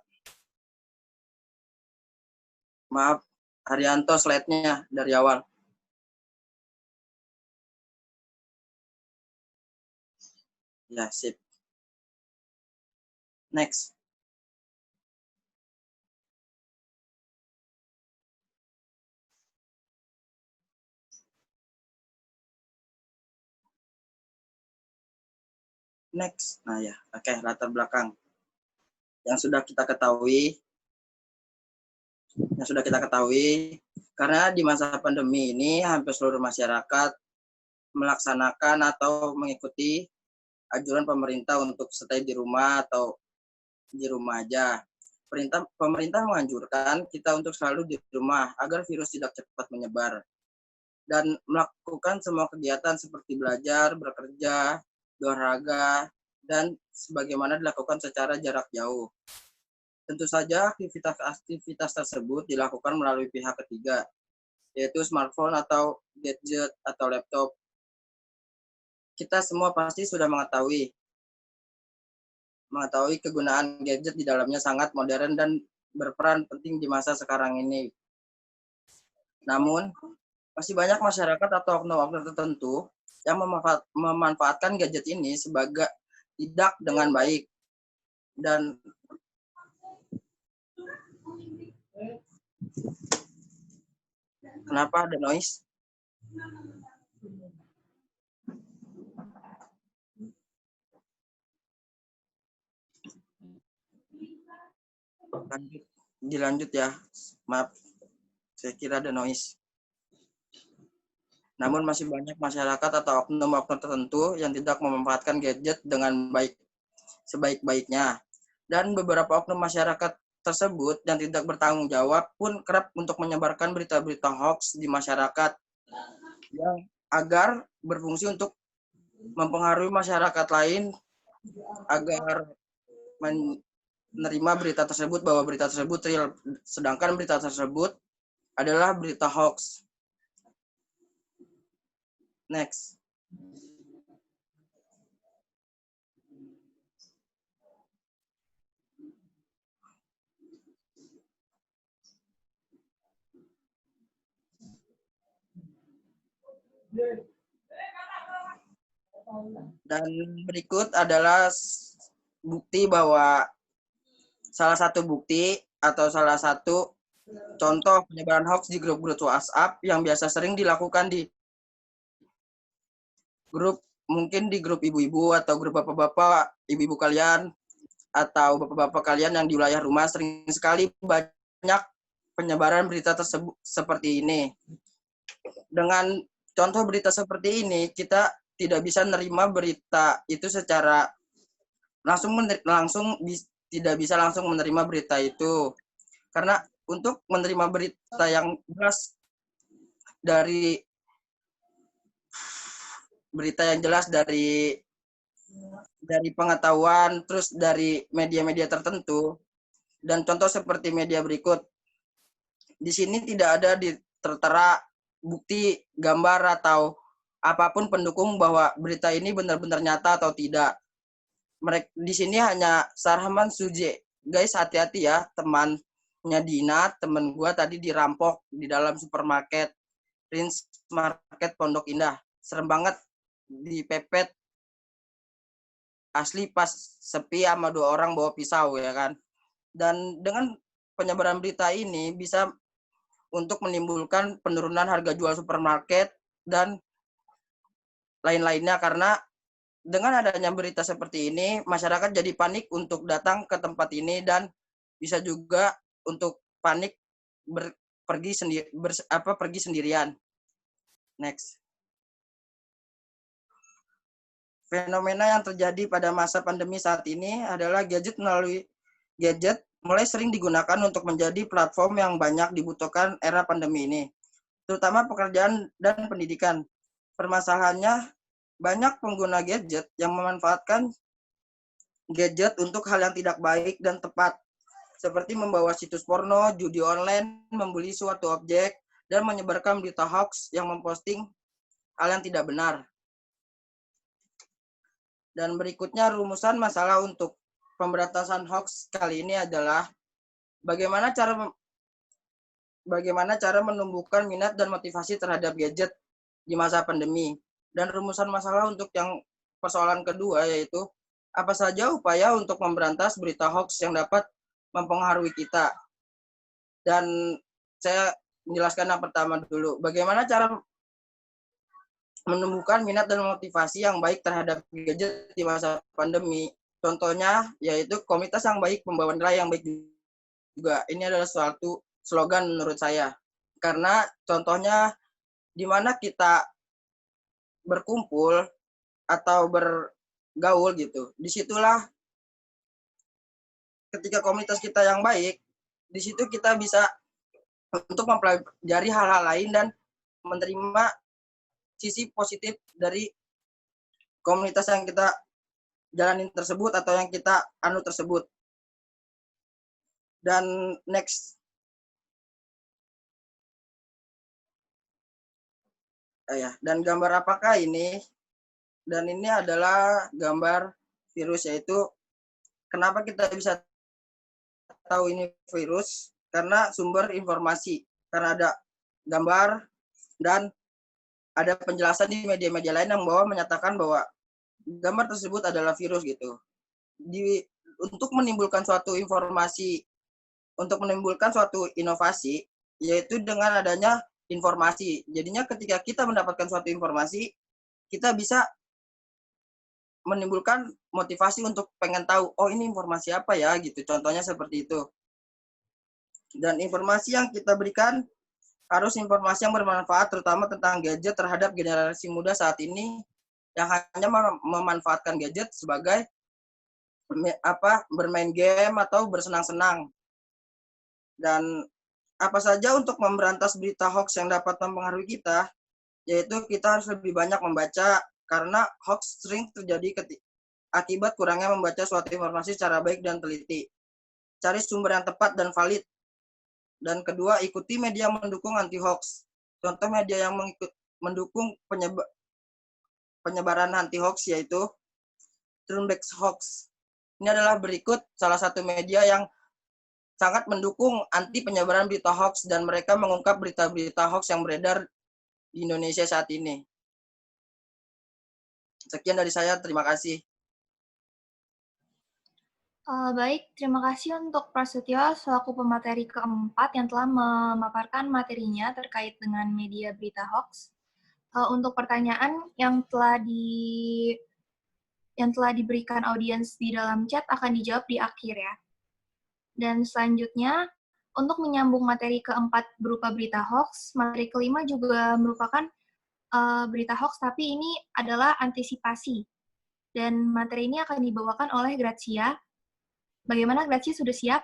Maaf, Haryanto slide-nya dari awal. Ya, sip. Next. Next. Nah ya, oke, latar belakang. Yang sudah kita ketahui, karena di masa pandemi ini hampir seluruh masyarakat melaksanakan atau mengikuti anjuran pemerintah untuk stay di rumah atau di rumah aja. Pemerintah menganjurkan kita untuk selalu di rumah agar virus tidak cepat menyebar dan melakukan semua kegiatan seperti belajar, bekerja, olahraga, dan sebagaimana dilakukan secara jarak jauh. Tentu saja aktivitas tersebut dilakukan melalui pihak ketiga, yaitu smartphone atau gadget atau laptop. Kita semua pasti sudah mengetahui kegunaan gadget di dalamnya sangat modern dan berperan penting di masa sekarang ini. Namun, masih banyak masyarakat atau oknum-oknum tertentu yang memanfaatkan gadget ini sebagai tidak dengan baik. Dan kenapa ada noise? Dilanjut ya, maaf, saya kira ada noise. Namun masih banyak masyarakat atau oknum-oknum tertentu yang tidak memanfaatkan gadget dengan baik, sebaik-baiknya. Dan beberapa oknum masyarakat tersebut yang tidak bertanggung jawab pun kerap untuk menyebarkan berita-berita hoax di masyarakat yang agar berfungsi untuk mempengaruhi masyarakat lain agar menerima berita tersebut bahwa berita tersebut real, sedangkan berita tersebut adalah berita hoax. Next. Dan berikut adalah bukti bahwa salah satu bukti atau salah satu contoh penyebaran hoax di grup-grup WhatsApp yang biasa sering dilakukan di grup, mungkin di grup ibu-ibu atau grup bapak-bapak, ibu-ibu kalian, atau bapak-bapak kalian yang di wilayah rumah, sering sekali banyak penyebaran berita tersebut seperti ini. Dengan contoh berita seperti ini, kita tidak bisa menerima berita itu secara tidak bisa langsung menerima berita itu. Karena untuk menerima berita yang jelas dari pengetahuan, terus dari media-media tertentu, dan contoh seperti media berikut. Di sini tidak ada tertera bukti, gambar, atau apapun pendukung bahwa berita ini benar-benar nyata atau tidak. Di sini hanya Sarhaman Suje. Guys, hati-hati ya, temannya Dina, temen gue tadi dirampok di dalam supermarket, Prince Market Pondok Indah. Serem banget, dipepet. Asli pas sepi sama 2 orang bawa pisau ya kan. Dan dengan penyebaran berita ini bisa untuk menimbulkan penurunan harga jual supermarket dan lain-lainnya, karena dengan adanya berita seperti ini, masyarakat jadi panik untuk datang ke tempat ini dan bisa juga untuk panik pergi sendirian. Next. Fenomena yang terjadi pada masa pandemi saat ini adalah gadget mulai sering digunakan untuk menjadi platform yang banyak dibutuhkan era pandemi ini, terutama pekerjaan dan pendidikan. Permasalahannya, banyak pengguna gadget yang memanfaatkan gadget untuk hal yang tidak baik dan tepat, seperti membawa situs porno, judi online, membeli suatu objek, dan menyebarkan berita hoax yang memposting hal yang tidak benar. Dan berikutnya rumusan masalah untuk pemberantasan hoax kali ini adalah bagaimana cara menumbuhkan minat dan motivasi terhadap gadget di masa pandemi. Dan rumusan masalah untuk yang persoalan kedua yaitu apa saja upaya untuk memberantas berita hoax yang dapat mempengaruhi kita. Dan saya menjelaskan yang pertama dulu. Bagaimana cara menumbuhkan minat dan motivasi yang baik terhadap gadget di masa pandemi. Contohnya yaitu komunitas yang baik membawa nilai yang baik juga. Ini adalah suatu slogan menurut saya. Karena contohnya di mana kita berkumpul atau bergaul gitu. Disitulah ketika komunitas kita yang baik, di situ kita bisa untuk mempelajari hal-hal lain dan menerima sisi positif dari komunitas yang kita jalanin tersebut atau yang kita anut tersebut. Dan next. Dan gambar apakah ini? Dan ini adalah gambar virus, yaitu kenapa kita bisa tahu ini virus? Karena sumber informasi. Karena ada gambar dan ada penjelasan di media-media lain yang menyatakan bahwa gambar tersebut adalah virus gitu. Untuk menimbulkan suatu informasi, untuk menimbulkan suatu inovasi, yaitu dengan adanya informasi. Jadinya ketika kita mendapatkan suatu informasi, kita bisa menimbulkan motivasi untuk pengen tahu, oh ini informasi apa ya gitu. Contohnya seperti itu. Dan informasi yang kita berikan harus informasi yang bermanfaat, terutama tentang gadget terhadap generasi muda saat ini yang hanya memanfaatkan gadget sebagai bermain game atau bersenang-senang. Dan apa saja untuk memberantas berita hoax yang dapat mempengaruhi kita, yaitu kita harus lebih banyak membaca, karena hoax sering terjadi akibat kurangnya membaca suatu informasi secara baik dan teliti. Cari sumber yang tepat dan valid. Dan kedua, ikuti media mendukung anti hoax. Contoh media yang mendukung penyebaran anti hoax yaitu Turn-Back Hoax. Ini adalah berikut salah satu media yang sangat mendukung anti penyebaran berita hoax dan mereka mengungkap berita-berita hoax yang beredar di Indonesia saat ini. Sekian dari saya, terima kasih. Baik, terima kasih untuk Prasetyo selaku pemateri keempat yang telah memaparkan materinya terkait dengan media berita hoax. Untuk pertanyaan yang telah diberikan audiens di dalam chat akan dijawab di akhir ya. Dan selanjutnya, untuk menyambung materi keempat berupa berita hoax, materi kelima juga merupakan berita hoax, tapi ini adalah antisipasi. Dan materi ini akan dibawakan oleh Grazia. Bagaimana Grazia, sudah siap?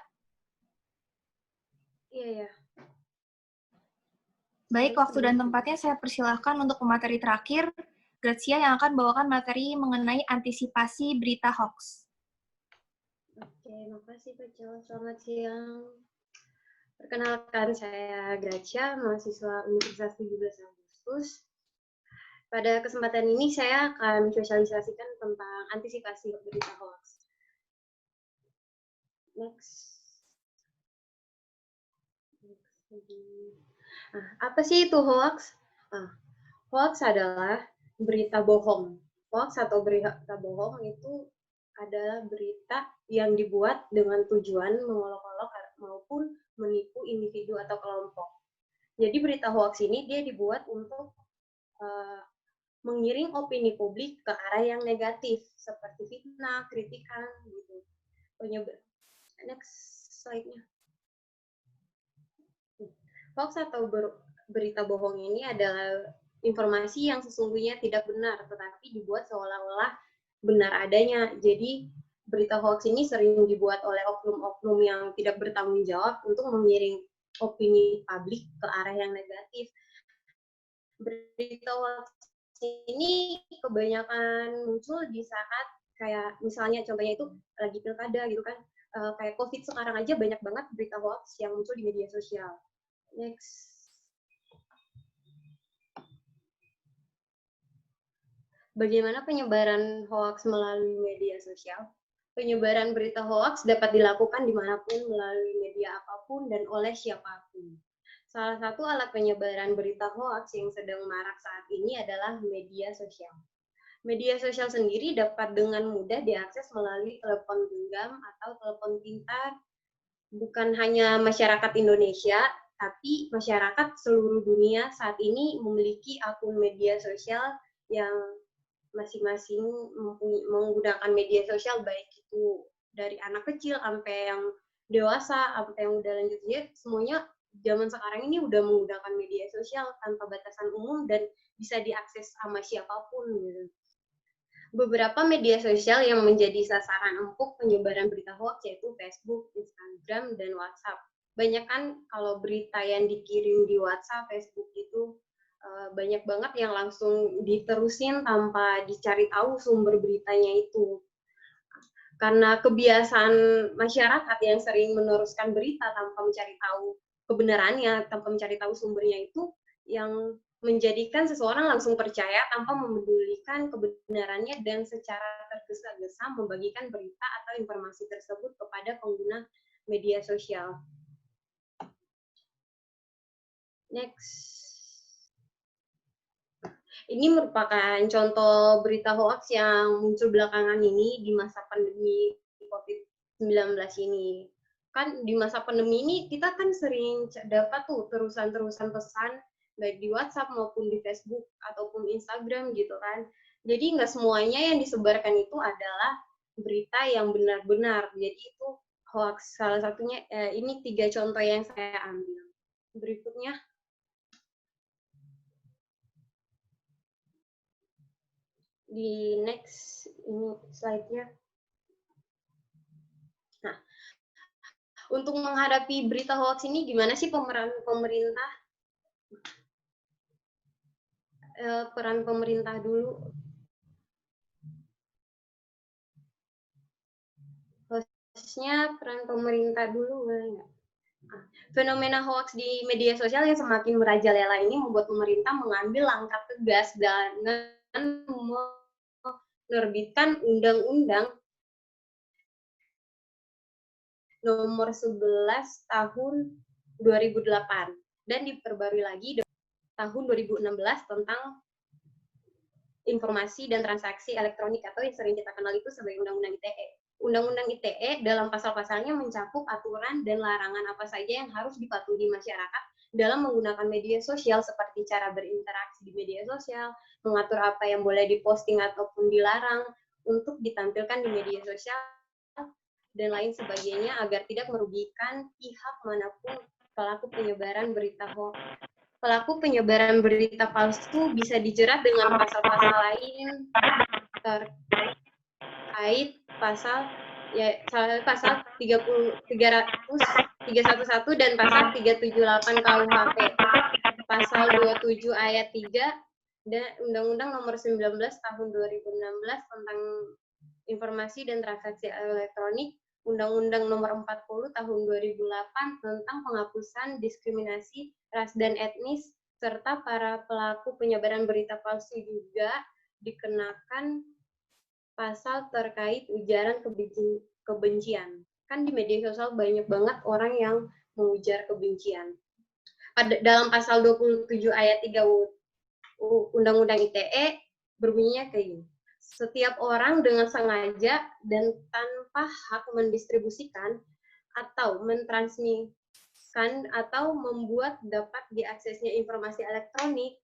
Iya. Baik, waktu dan tempatnya saya persilahkan untuk pemateri terakhir, Grazia yang akan bawakan materi mengenai antisipasi berita hoax. Oke, makasih Pak Jo. Selamat siang. Perkenalkan, saya Gracia, mahasiswa Universitas 17 Agustus. Pada kesempatan ini saya akan sosialisasikan tentang antisipasi berita hoax. Next. Nah, apa sih itu hoax? Hoax adalah berita bohong. Hoax atau berita bohong itu adalah berita yang dibuat dengan tujuan mengolok-olok maupun menipu individu atau kelompok. Jadi berita hoax ini dia dibuat untuk mengiring opini publik ke arah yang negatif, seperti fitnah, kritikan, gitu. Next slide-nya. Hoax atau berita bohong ini adalah informasi yang sesungguhnya tidak benar, tetapi dibuat seolah-olah benar adanya. Jadi, berita hoax ini sering dibuat oleh oknum-oknum yang tidak bertanggung jawab untuk mengiring opini publik ke arah yang negatif. Berita hoax ini kebanyakan muncul di saat kayak misalnya contohnya itu lagi pilkada gitu kan, kayak COVID sekarang aja banyak banget berita hoax yang muncul di media sosial. Next. Bagaimana penyebaran hoax melalui media sosial? Penyebaran berita hoax dapat dilakukan dimanapun melalui media apapun dan oleh siapapun. Salah satu alat penyebaran berita hoax yang sedang marak saat ini adalah media sosial. Media sosial sendiri dapat dengan mudah diakses melalui telepon genggam atau telepon pintar. Bukan hanya masyarakat Indonesia, tapi masyarakat seluruh dunia saat ini memiliki akun media sosial yang masing-masing menggunakan media sosial, baik itu dari anak kecil sampai yang dewasa, sampai yang udah lanjut usia, semuanya zaman sekarang ini udah menggunakan media sosial tanpa batasan umum dan bisa diakses sama siapapun gitu. Beberapa media sosial yang menjadi sasaran empuk penyebaran berita hoax yaitu Facebook, Instagram, dan WhatsApp. Banyak kan kalau berita yang dikirim di WhatsApp, Facebook itu banyak banget yang langsung diterusin tanpa dicari tahu sumber beritanya itu. Karena kebiasaan masyarakat yang sering meneruskan berita tanpa mencari tahu kebenarannya, tanpa mencari tahu sumbernya itu, yang menjadikan seseorang langsung percaya tanpa memedulikan kebenarannya dan secara tergesa-gesa membagikan berita atau informasi tersebut kepada pengguna media sosial. Next. Ini merupakan contoh berita hoax yang muncul belakangan ini di masa pandemi COVID-19 ini. Kan di masa pandemi ini kita kan sering dapat tuh terusan-terusan pesan baik di WhatsApp maupun di Facebook ataupun Instagram gitu kan. Jadi nggak semuanya yang disebarkan itu adalah berita yang benar-benar. Jadi itu hoax. Salah satunya ini 3 contoh yang saya ambil. Berikutnya. Di next ini slide-nya. Nah, untuk menghadapi berita hoax ini gimana sih peran pemerintah? Peran pemerintah dulu. Hostnya peran pemerintah dulu. Nah, fenomena hoax di media sosial yang semakin merajalela ini membuat pemerintah mengambil langkah tegas dengan menerbitkan Undang-Undang Nomor 11 Tahun 2008 dan diperbarui lagi tahun 2016 tentang informasi dan transaksi elektronik atau yang sering kita kenal itu sebagai Undang-Undang ITE. Undang-Undang ITE dalam pasal-pasalnya mencakup aturan dan larangan apa saja yang harus dipatuhi masyarakat dalam menggunakan media sosial seperti cara berinteraksi di media sosial, mengatur apa yang boleh diposting ataupun dilarang untuk ditampilkan di media sosial, dan lain sebagainya agar tidak merugikan pihak manapun pelaku penyebaran berita hoax. Pelaku penyebaran berita palsu bisa dijerat dengan pasal-pasal lain terkait pasal 311 dan pasal 378 KUHP, pasal 27 ayat 3 dan Undang-Undang Nomor 19 Tahun 2016 tentang informasi dan transaksi elektronik, Undang-Undang Nomor 40 Tahun 2008 tentang penghapusan diskriminasi ras dan etnis, serta para pelaku penyebaran berita palsu juga dikenakan pasal terkait ujaran kebencian. Kan di media sosial banyak banget orang yang mengujar kebencian. Dalam pasal 27 ayat 3 Undang-Undang ITE berbunyinya kayak gini. Setiap orang dengan sengaja dan tanpa hak mendistribusikan atau mentransmisikan atau membuat dapat diaksesnya informasi elektronik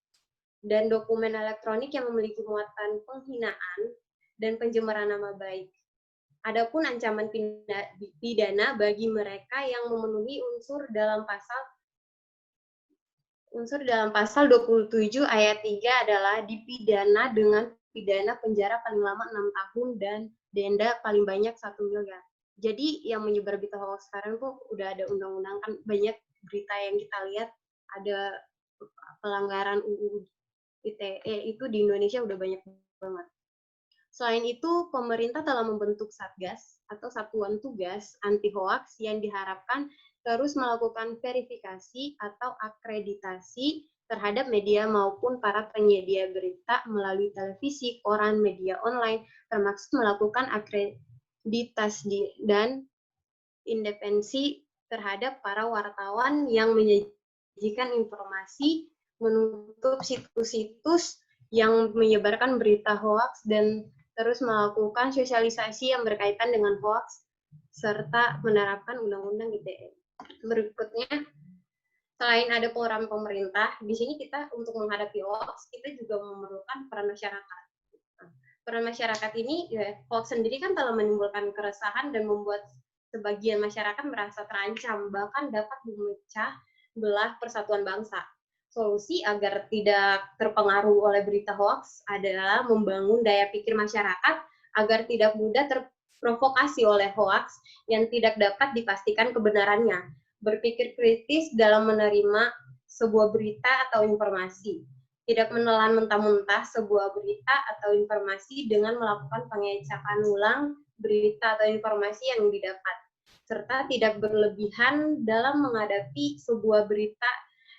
dan dokumen elektronik yang memiliki muatan penghinaan dan pencemaran nama baik. Adapun ancaman pidana bagi mereka yang memenuhi unsur dalam pasal 27 ayat 3 adalah dipidana dengan pidana penjara paling lama 6 tahun dan denda paling banyak 1 miliar. Jadi yang menyebar berita hoax sekarang tuh udah ada undang-undang, kan banyak berita yang kita lihat ada pelanggaran UU ITE itu di Indonesia udah banyak banget. Selain itu, pemerintah telah membentuk Satgas atau Satuan Tugas Anti Hoax yang diharapkan terus melakukan verifikasi atau akreditasi terhadap media maupun para penyedia berita melalui televisi, koran, media online, termasuk melakukan akreditasi dan independensi terhadap para wartawan yang menyajikan informasi, menutup situs-situs yang menyebarkan berita hoaks, dan terus melakukan sosialisasi yang berkaitan dengan hoaks, serta menerapkan Undang-Undang ITE. Berikutnya, selain ada peran pemerintah, di sini kita untuk menghadapi hoaks, kita juga memerlukan peran masyarakat. Peran masyarakat ini, hoaks sendiri kan telah menimbulkan keresahan dan membuat sebagian masyarakat merasa terancam, bahkan dapat memecah belah persatuan bangsa. Solusi agar tidak terpengaruh oleh berita hoaks adalah membangun daya pikir masyarakat agar tidak mudah terprovokasi oleh hoaks yang tidak dapat dipastikan kebenarannya. Berpikir kritis dalam menerima sebuah berita atau informasi. Tidak menelan mentah-mentah sebuah berita atau informasi dengan melakukan pengecekan ulang berita atau informasi yang didapat. Serta tidak berlebihan dalam menghadapi sebuah berita.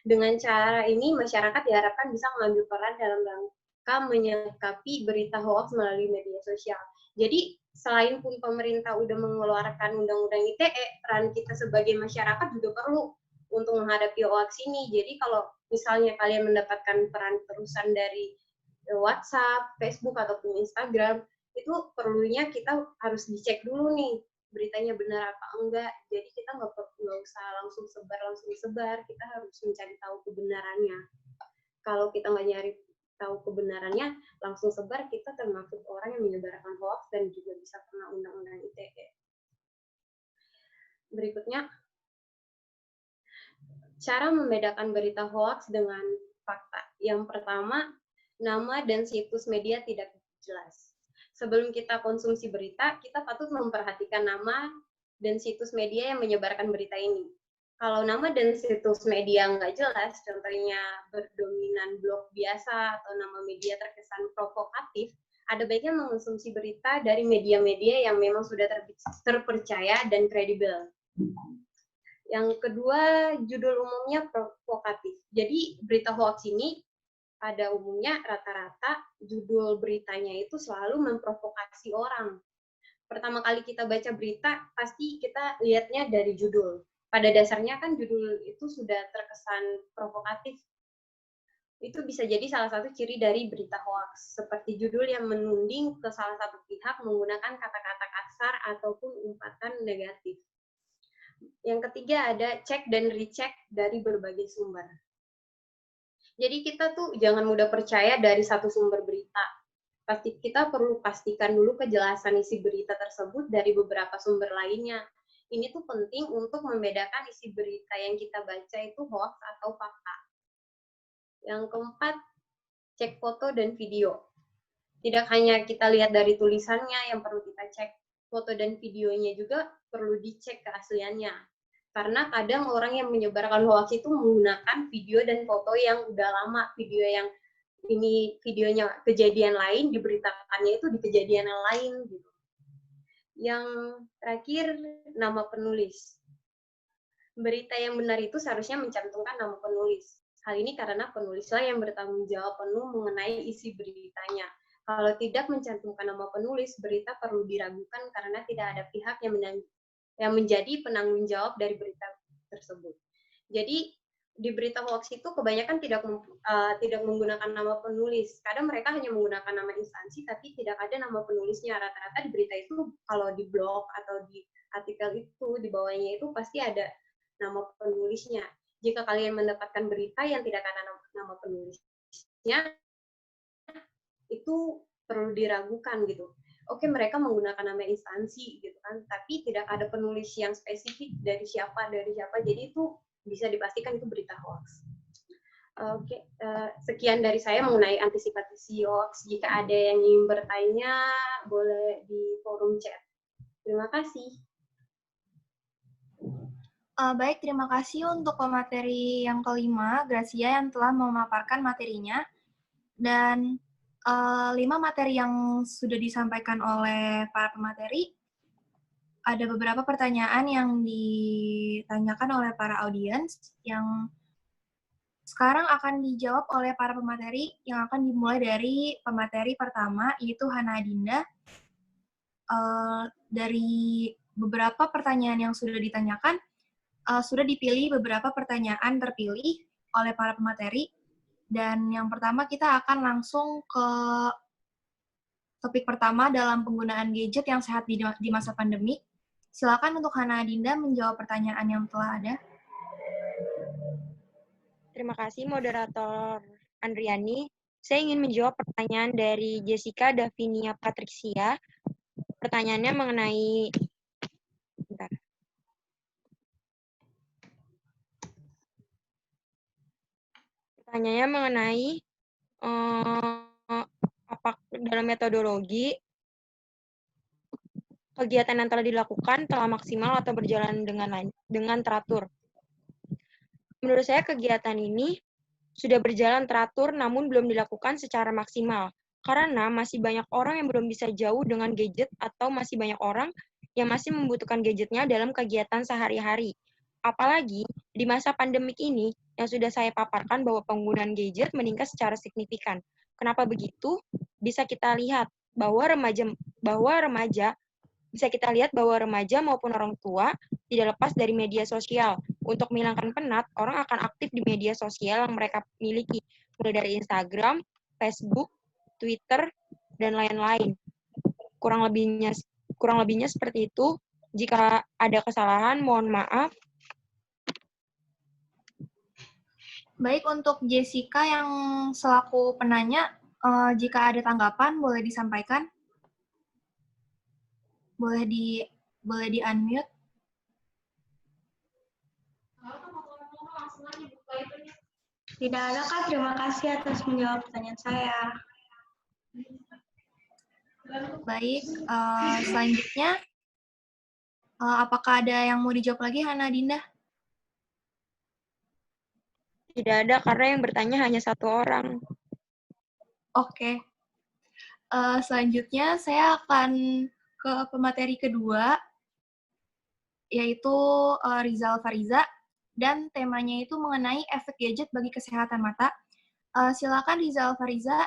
Dengan cara ini, masyarakat diharapkan bisa mengambil peran dalam rangka menyikapi berita hoax melalui media sosial. Jadi, selain pun pemerintah udah mengeluarkan Undang-Undang ITE, peran kita sebagai masyarakat juga perlu untuk menghadapi hoax ini. Jadi, kalau misalnya kalian mendapatkan peran terusan dari WhatsApp, Facebook, ataupun Instagram, itu perlunya kita harus dicek dulu nih, beritanya benar apa enggak. Jadi kita nggak usah langsung sebar, kita harus mencari tahu kebenarannya. Kalau kita nggak nyari tahu kebenarannya, langsung sebar, kita termasuk orang yang menyebarkan hoax dan juga bisa kena Undang-Undang ITE. Berikutnya, cara membedakan berita hoax dengan fakta. Yang pertama, nama dan situs media tidak jelas. Sebelum kita konsumsi berita, kita patut memperhatikan nama dan situs media yang menyebarkan berita ini. Kalau nama dan situs media nggak jelas, contohnya berdominan blog biasa atau nama media terkesan provokatif, ada baiknya mengonsumsi berita dari media-media yang memang sudah terpercaya dan kredibel. Yang kedua, judul umumnya provokatif. Jadi berita hoax ini pada umumnya rata-rata judul beritanya itu selalu memprovokasi orang. Pertama kali kita baca berita, pasti kita lihatnya dari judul. Pada dasarnya kan judul itu sudah terkesan provokatif. Itu bisa jadi salah satu ciri dari berita hoax, seperti judul yang menuding ke salah satu pihak menggunakan kata-kata kasar ataupun umpatan negatif. Yang ketiga ada cek dan recheck dari berbagai sumber. Jadi kita tuh jangan mudah percaya dari satu sumber berita. Pasti kita perlu pastikan dulu kejelasan isi berita tersebut dari beberapa sumber lainnya. Ini tuh penting untuk membedakan isi berita yang kita baca itu hoax atau fakta. Yang keempat, cek foto dan video. Tidak hanya kita lihat dari tulisannya yang perlu kita cek, foto dan videonya juga perlu dicek keasliannya. Karena kadang orang yang menyebarkan hoax itu menggunakan video dan foto yang udah lama, video yang ini videonya kejadian lain, diberitakannya itu di kejadian yang lain gitu. Yang terakhir, nama penulis. Berita yang benar itu seharusnya mencantumkan nama penulis. Hal ini karena penulislah yang bertanggung jawab penuh mengenai isi beritanya. Kalau tidak mencantumkan nama penulis, berita perlu diragukan karena tidak ada pihak yang menjadi penanggung jawab dari berita tersebut. Jadi di berita hoax itu kebanyakan tidak menggunakan nama penulis. Kadang mereka hanya menggunakan nama instansi, tapi tidak ada nama penulisnya. Rata-rata di berita itu, kalau di blog atau di artikel itu, di bawahnya itu pasti ada nama penulisnya. Jika kalian mendapatkan berita yang tidak ada nama penulisnya, itu perlu diragukan gitu. Oke, mereka menggunakan nama instansi gitu kan, tapi tidak ada penulis yang spesifik dari siapa, jadi itu bisa dipastikan itu berita hoax. Oke, sekian dari saya mengenai antisipasi hoax. Jika ada yang ingin bertanya, boleh di forum chat. Terima kasih. Baik, terima kasih untuk pemateri yang kelima, Gracia, yang telah memaparkan materinya. Dan 5 materi yang sudah disampaikan oleh para pemateri, ada beberapa pertanyaan yang ditanyakan oleh para audiens yang sekarang akan dijawab oleh para pemateri, yang akan dimulai dari pemateri pertama, yaitu Hana Adinda. Dari beberapa pertanyaan yang sudah ditanyakan, sudah dipilih beberapa pertanyaan terpilih oleh para pemateri. Dan yang pertama kita akan langsung ke topik pertama dalam penggunaan gadget yang sehat di masa pandemi. Silakan untuk Hana Adinda menjawab pertanyaan yang telah ada. Terima kasih moderator Andriani. Saya ingin menjawab pertanyaan dari Jessica Davinia Patricia. Pertanyaannya mengenai apa dalam metodologi kegiatan yang telah dilakukan telah maksimal atau berjalan dengan teratur. Menurut saya kegiatan ini sudah berjalan teratur namun belum dilakukan secara maksimal karena masih banyak orang yang belum bisa jauh dengan gadget atau masih banyak orang yang masih membutuhkan gadgetnya dalam kegiatan sehari-hari. Apalagi di masa pandemik ini yang sudah saya paparkan bahwa penggunaan gadget meningkat secara signifikan. Kenapa begitu? Bisa kita lihat bahwa remaja maupun orang tua tidak lepas dari media sosial. Untuk menghilangkan penat, orang akan aktif di media sosial yang mereka miliki, mulai dari Instagram, Facebook, Twitter, dan lain-lain. Kurang lebihnya seperti itu. Jika ada kesalahan, mohon maaf. Baik, untuk Jessica yang selaku penanya, jika ada tanggapan boleh disampaikan. Boleh di-unmute. Tidak ada, Kak. Terima kasih atas menjawab pertanyaan saya. Baik, selanjutnya, apakah ada yang mau dijawab lagi, Hana Adinda? Tidak ada, karena yang bertanya hanya satu orang. Oke. Selanjutnya, saya akan ke pemateri kedua, yaitu Rizal Fariza, dan temanya itu mengenai efek gadget bagi kesehatan mata. Silakan Rizal Fariza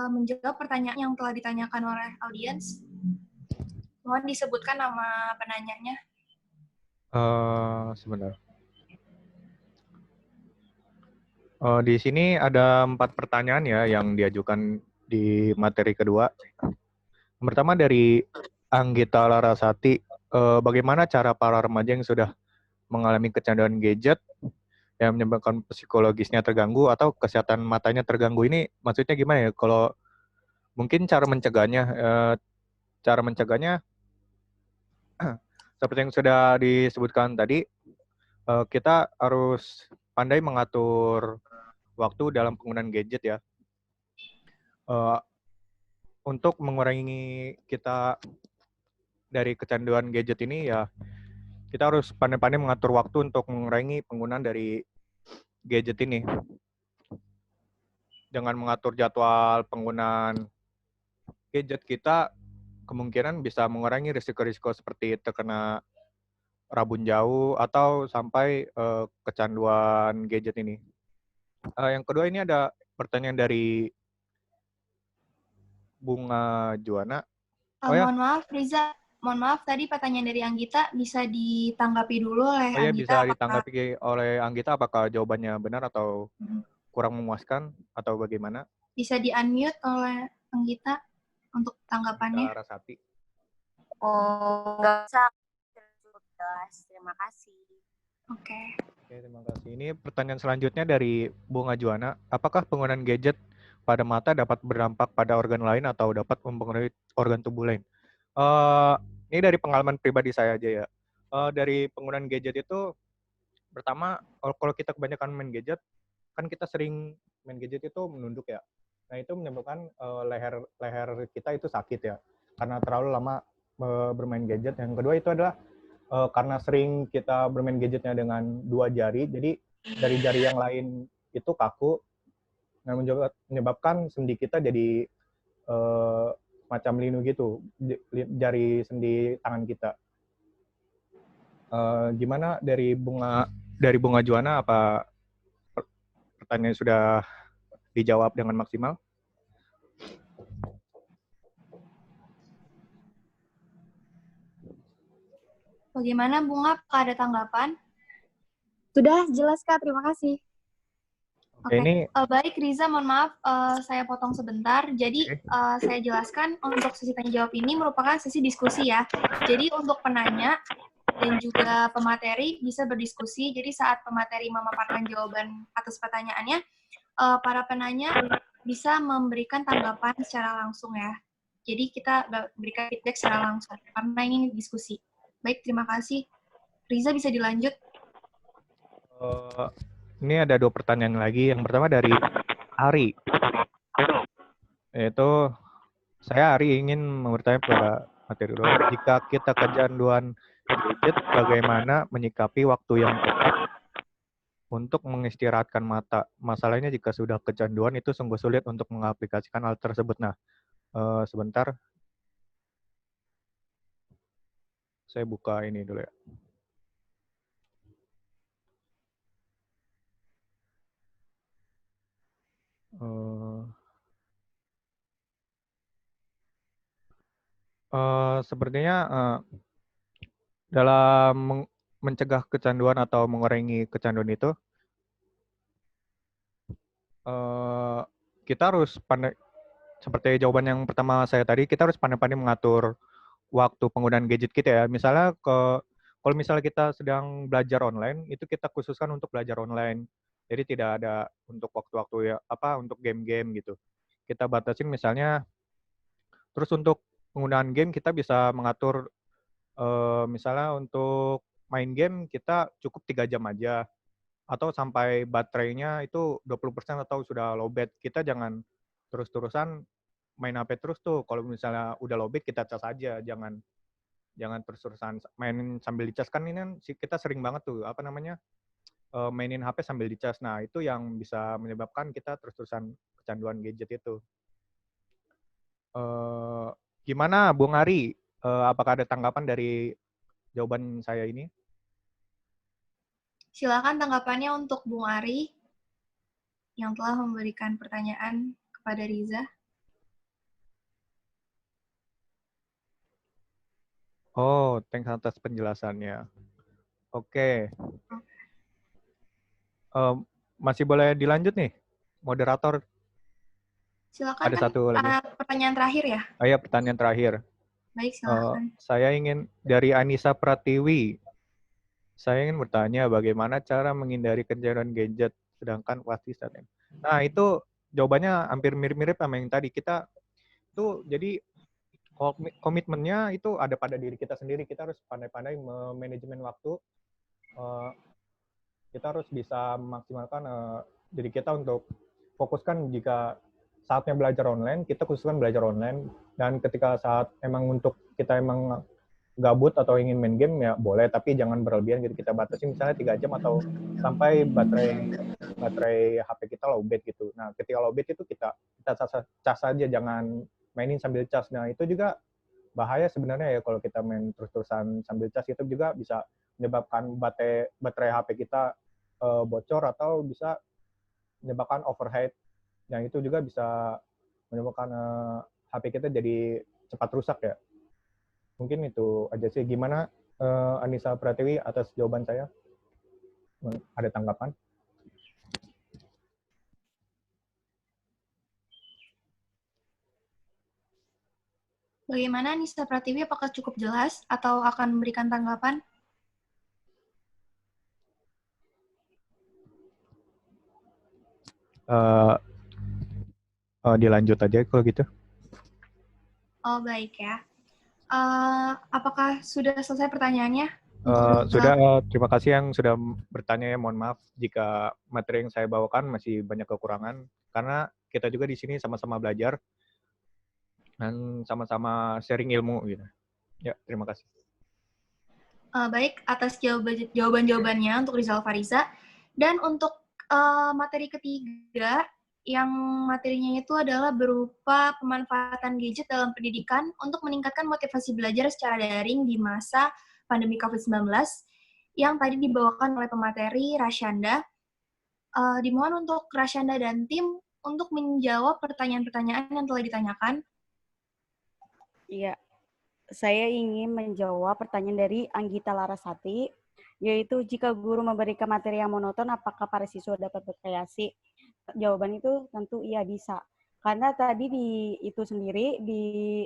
menjawab pertanyaan yang telah ditanyakan oleh audiens. Mohon disebutkan nama penanyanya. Sebentar. Di sini ada 4 pertanyaan ya yang diajukan di materi kedua. Yang pertama dari Anggita Larasati, bagaimana cara para remaja yang sudah mengalami kecanduan gadget yang menyebabkan psikologisnya terganggu atau kesehatan matanya terganggu ini maksudnya gimana ya? Kalau mungkin cara mencegahnya seperti yang sudah disebutkan tadi, kita harus pandai mengatur waktu dalam penggunaan gadget ya. Untuk mengurangi kita dari kecanduan gadget ini ya, kita harus pandai-pandai mengatur waktu untuk mengurangi penggunaan dari gadget ini. Dengan mengatur jadwal penggunaan gadget kita, kemungkinan bisa mengurangi risiko-risiko seperti terkena rabun jauh atau sampai kecanduan gadget ini. Yang kedua ini ada pertanyaan dari Bunga Juwana. Mohon maaf, Riza. Mohon maaf, tadi pertanyaan dari Anggita bisa ditanggapi dulu oleh Anggita. Anggita. Bisa ditanggapi oleh Anggita apakah jawabannya benar atau kurang memuaskan atau bagaimana? Bisa di-unmute oleh Anggita untuk tanggapannya. Oh, nggak usah. Cukup jelas. Terima kasih. Oke. Oke, terima kasih. Ini pertanyaan selanjutnya dari Bunga Juana. Apakah penggunaan gadget pada mata dapat berdampak pada organ lain atau dapat mempengaruhi organ tubuh lain? Ini dari pengalaman pribadi saya aja ya. Dari penggunaan gadget itu, pertama, kalau kita kebanyakan main gadget, kan kita sering main gadget itu menunduk ya. Nah, itu menyebabkan leher kita itu sakit ya, karena terlalu lama bermain gadget. Yang kedua itu adalah karena sering kita bermain gadgetnya dengan 2 jari, jadi dari jari yang lain itu kaku, nah menyebabkan sendi kita jadi macam linu gitu, jari sendi tangan kita. Gimana dari Bunga Juana, apa pertanyaan sudah dijawab dengan maksimal? Bagaimana Bunga, apakah ada tanggapan? Sudah jelas Kak, terima kasih. Oke, baik Riza, mohon maaf saya potong sebentar. Jadi saya jelaskan untuk sesi tanya jawab ini merupakan sesi diskusi ya. Jadi untuk penanya dan juga pemateri bisa berdiskusi. Jadi saat pemateri memaparkan jawaban atas pertanyaannya, para penanya bisa memberikan tanggapan secara langsung ya. Jadi kita berikan feedback secara langsung karena ini diskusi. Baik, terima kasih. Riza bisa dilanjut. Ini ada 2 pertanyaan lagi. Yang pertama dari Ari. Yaitu, saya Ari ingin bertanya kepada materi dua. Jika kita kecanduan gadget, bagaimana menyikapi waktu yang tepat untuk mengistirahatkan mata? Masalahnya jika sudah kecanduan itu sungguh sulit untuk mengaplikasikan hal tersebut. Nah, sebentar. Saya buka ini dulu ya. Sepertinya dalam mencegah kecanduan atau mengurangi kecanduan itu, kita harus pandai, seperti jawaban yang pertama saya tadi, kita harus pandai-pandai mengatur waktu penggunaan gadget kita ya. Misalnya kalau misalnya kita sedang belajar online, itu kita khususkan untuk belajar online. Jadi tidak ada untuk waktu-waktu ya untuk game-game gitu. Kita batasin misalnya. Terus untuk penggunaan game kita bisa mengatur misalnya untuk main game kita cukup 3 jam aja, atau sampai baterainya itu 20% atau sudah lowbat. Kita jangan terus-terusan main HP terus tuh. Kalau misalnya udah lowbat kita cas aja, jangan terus-terusan main sambil dicas. Kan ini kan kita sering banget tuh mainin HP sambil dicas. Nah, itu yang bisa menyebabkan kita terus-terusan kecanduan gadget itu. Gimana Bung Ari? Apakah ada tanggapan dari jawaban saya ini? Silakan tanggapannya untuk Bung Ari yang telah memberikan pertanyaan kepada Riza. Oh, thanks atas penjelasannya. Oke. Masih boleh dilanjut nih, moderator? Silakan, ada satu lagi. Pertanyaan terakhir ya? Oh ya, pertanyaan terakhir. Baik, silakan. Saya ingin dari Anissa Pratiwi. Saya ingin bertanya bagaimana cara menghindari kecanduan gadget sedangkan pasti saat ini. Nah, itu jawabannya hampir mirip-mirip sama yang tadi. Kita tuh jadi komitmennya itu ada pada diri kita sendiri. Kita harus pandai-pandai manajemen waktu. Kita harus bisa memaksimalkan diri kita untuk fokuskan. Jika saatnya belajar online, kita khususkan belajar online. Dan ketika saat kita emang gabut atau ingin main game ya boleh, tapi jangan berlebihan gitu. Kita batasi misalnya 3 jam atau sampai baterai HP kita lowbat gitu. Nah, ketika lowbat itu kita cas aja, jangan mainin sambil cas. Nah, itu juga bahaya sebenarnya ya, kalau kita main terus-terusan sambil cas itu juga bisa menyebabkan baterai HP kita bocor atau bisa menyebabkan overheat. Yang itu juga bisa menyebabkan HP kita jadi cepat rusak ya. Mungkin itu aja sih. Gimana Anissa Pratiwi atas jawaban saya? Ada tanggapan? Bagaimana Anissa Pratiwi, apakah cukup jelas atau akan memberikan tanggapan? Eh, dilanjut aja kalau gitu. Oh, baik ya. Apakah sudah selesai pertanyaannya? Sudah, terima kasih yang sudah bertanya ya. Mohon maaf jika materi yang saya bawakan masih banyak kekurangan, karena kita juga di sini sama-sama belajar dan sama-sama sharing ilmu gitu. Ya, terima kasih. Baik, atas jawaban-jawabannya untuk Rizal Fariza. Dan untuk materi ketiga, yang materinya itu adalah berupa pemanfaatan gadget dalam pendidikan untuk meningkatkan motivasi belajar secara daring di masa pandemi COVID-19, yang tadi dibawakan oleh pemateri Rasyanda. Dimohon untuk Rasyanda dan tim untuk menjawab pertanyaan-pertanyaan yang telah ditanyakan. Iya, saya ingin menjawab pertanyaan dari Anggita Larasati, yaitu jika guru memberikan materi yang monoton, apakah para siswa dapat berkreasi? Jawaban itu tentu iya bisa. Karena tadi itu sendiri di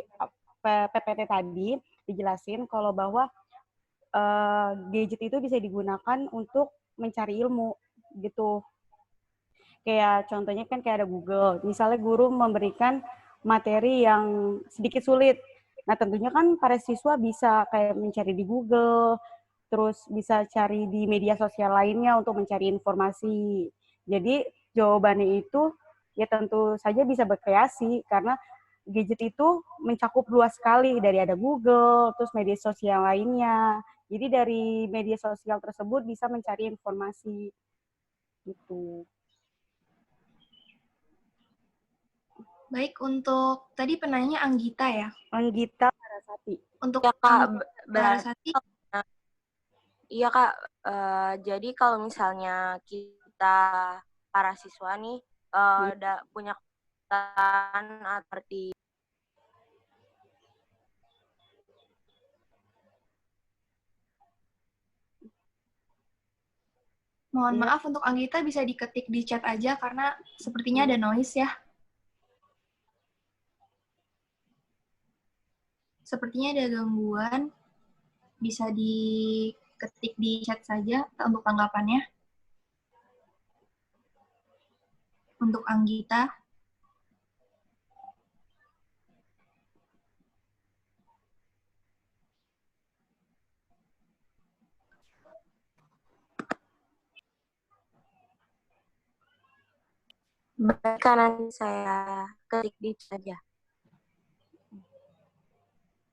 PPT tadi dijelasin kalau bahwa gadget itu bisa digunakan untuk mencari ilmu gitu. Kayak contohnya kan kayak ada Google. Misalnya guru memberikan materi yang sedikit sulit. Nah, tentunya kan para siswa bisa kayak mencari di Google, terus bisa cari di media sosial lainnya untuk mencari informasi. Jadi jawabannya itu ya tentu saja bisa berkreasi karena gadget itu mencakup luas sekali, dari ada Google, terus media sosial lainnya. Jadi dari media sosial tersebut bisa mencari informasi gitu. Baik, untuk tadi penanya Anggita ya? Anggita Larasati. Untuk ya Kak, Larasati? Iya Kak, jadi kalau misalnya kita para siswa nih punya kesulitan seperti Mohon maaf untuk Anggita bisa diketik di chat aja karena sepertinya ada noise ya. Sepertinya ada gangguan. Bisa diketik di chat saja untuk tanggapannya. Untuk Anggita. Baik, nanti saya ketik di saja.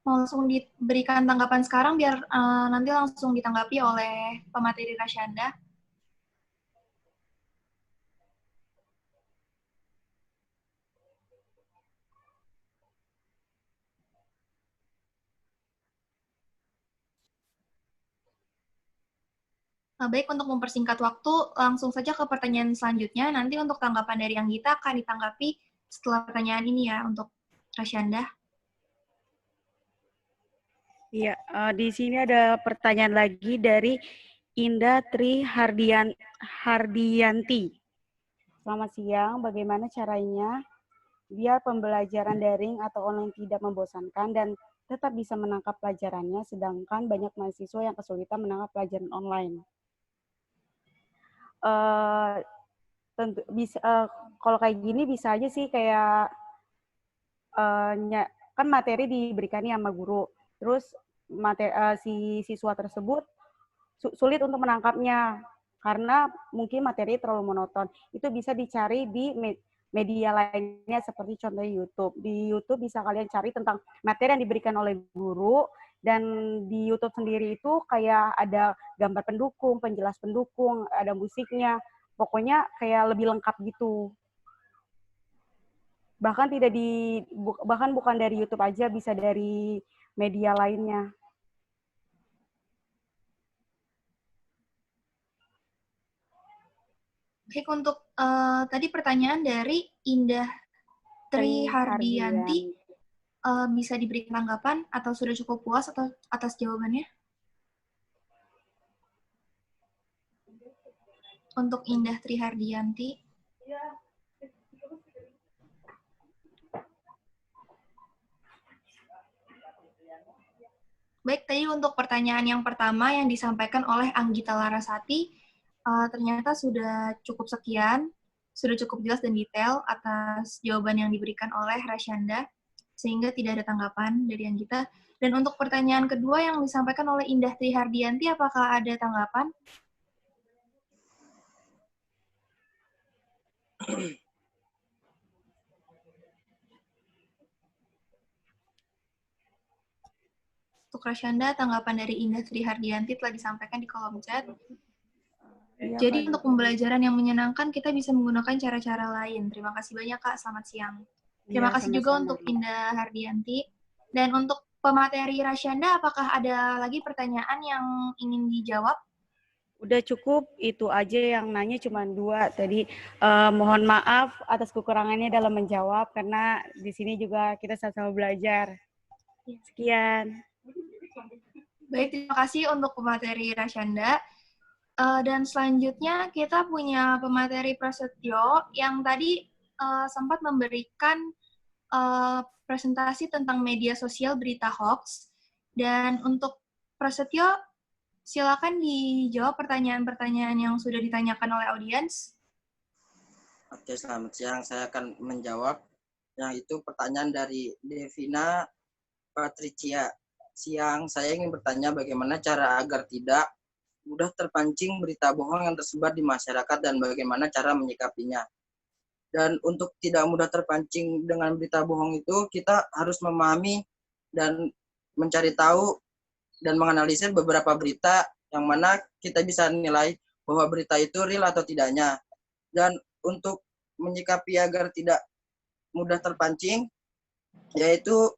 Mau langsung diberikan tanggapan sekarang biar nanti langsung ditanggapi oleh pemateri Rasyanda. Baik, untuk mempersingkat waktu, langsung saja ke pertanyaan selanjutnya. Nanti untuk tanggapan dari Anggita akan ditanggapi setelah pertanyaan ini ya, untuk Rasyanda. Iya, di sini ada pertanyaan lagi dari Indah Tri Hardianti. Selamat siang, bagaimana caranya biar pembelajaran daring atau online tidak membosankan dan tetap bisa menangkap pelajarannya, sedangkan banyak mahasiswa yang kesulitan menangkap pelajaran online? Tentu bisa, kalau kayak gini bisa aja sih kayak kan materi diberikannya sama guru, terus si siswa tersebut sulit untuk menangkapnya karena mungkin materi terlalu monoton. Itu bisa dicari di media lainnya seperti contoh YouTube. Di YouTube bisa kalian cari tentang materi yang diberikan oleh guru, dan di YouTube sendiri itu kayak ada gambar pendukung, penjelas pendukung, ada musiknya. Pokoknya kayak lebih lengkap gitu. Bahkan bukan dari YouTube aja, bisa dari media lainnya. Baik, untuk tadi pertanyaan dari Indah Tri Hardianti, bisa diberikan tanggapan atau sudah cukup puas atau atas jawabannya? Untuk Indah Tri Hardianti. Baik, tadi untuk pertanyaan yang pertama yang disampaikan oleh Anggita Larasati, ternyata sudah cukup sekian. sudah cukup jelas dan detail atas jawaban yang diberikan oleh Rasyanda, sehingga tidak ada tanggapan dari yang kita. Dan untuk pertanyaan kedua yang disampaikan oleh Indah Trihardianti, apakah ada tanggapan? Untuk Rasyanda, tanggapan dari Indah Trihardianti telah disampaikan di kolom chat. Jadi untuk pembelajaran yang menyenangkan, kita bisa menggunakan cara-cara lain. Terima kasih banyak, Kak. Selamat siang. Terima kasih juga untuk Indah Hardianti. Dan untuk pemateri Rasyanda, apakah ada lagi pertanyaan yang ingin dijawab? Udah cukup, itu aja yang nanya cuma 2. Tadi mohon maaf atas kekurangannya dalam menjawab, karena di sini juga kita sama-sama belajar. Sekian. Baik, terima kasih untuk pemateri Rasyanda. Dan selanjutnya kita punya pemateri Prasetyo yang tadi sempat memberikan presentasi tentang media sosial berita hoax. Dan untuk Prasetyo, silakan dijawab pertanyaan-pertanyaan yang sudah ditanyakan oleh audiens. Oke, selamat siang. Saya akan menjawab yang itu pertanyaan dari Devina Patricia. Siang, saya ingin bertanya bagaimana cara agar tidak mudah terpancing berita bohong yang tersebar di masyarakat dan bagaimana cara menyikapinya. Dan untuk tidak mudah terpancing dengan berita bohong itu, kita harus memahami dan mencari tahu dan menganalisis beberapa berita yang mana kita bisa nilai bahwa berita itu real atau tidaknya. Dan untuk menyikapi agar tidak mudah terpancing, yaitu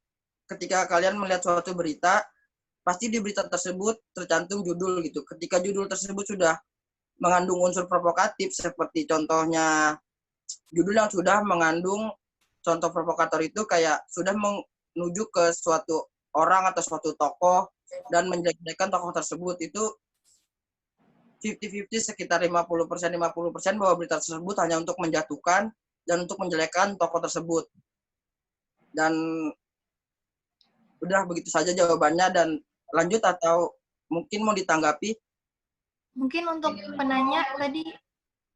ketika kalian melihat suatu berita, pasti di berita tersebut tercantum judul gitu. Ketika judul tersebut sudah mengandung unsur provokatif, seperti contohnya judul yang sudah mengandung contoh provokator itu kayak sudah menuju ke suatu orang atau suatu tokoh dan menjelek-jelekan tokoh tersebut, itu 50-50, sekitar 50% bahwa berita tersebut hanya untuk menjatuhkan dan untuk menjelekkan tokoh tersebut. Dan udah begitu saja jawabannya, dan lanjut atau mungkin mau ditanggapi? Mungkin untuk penanya tadi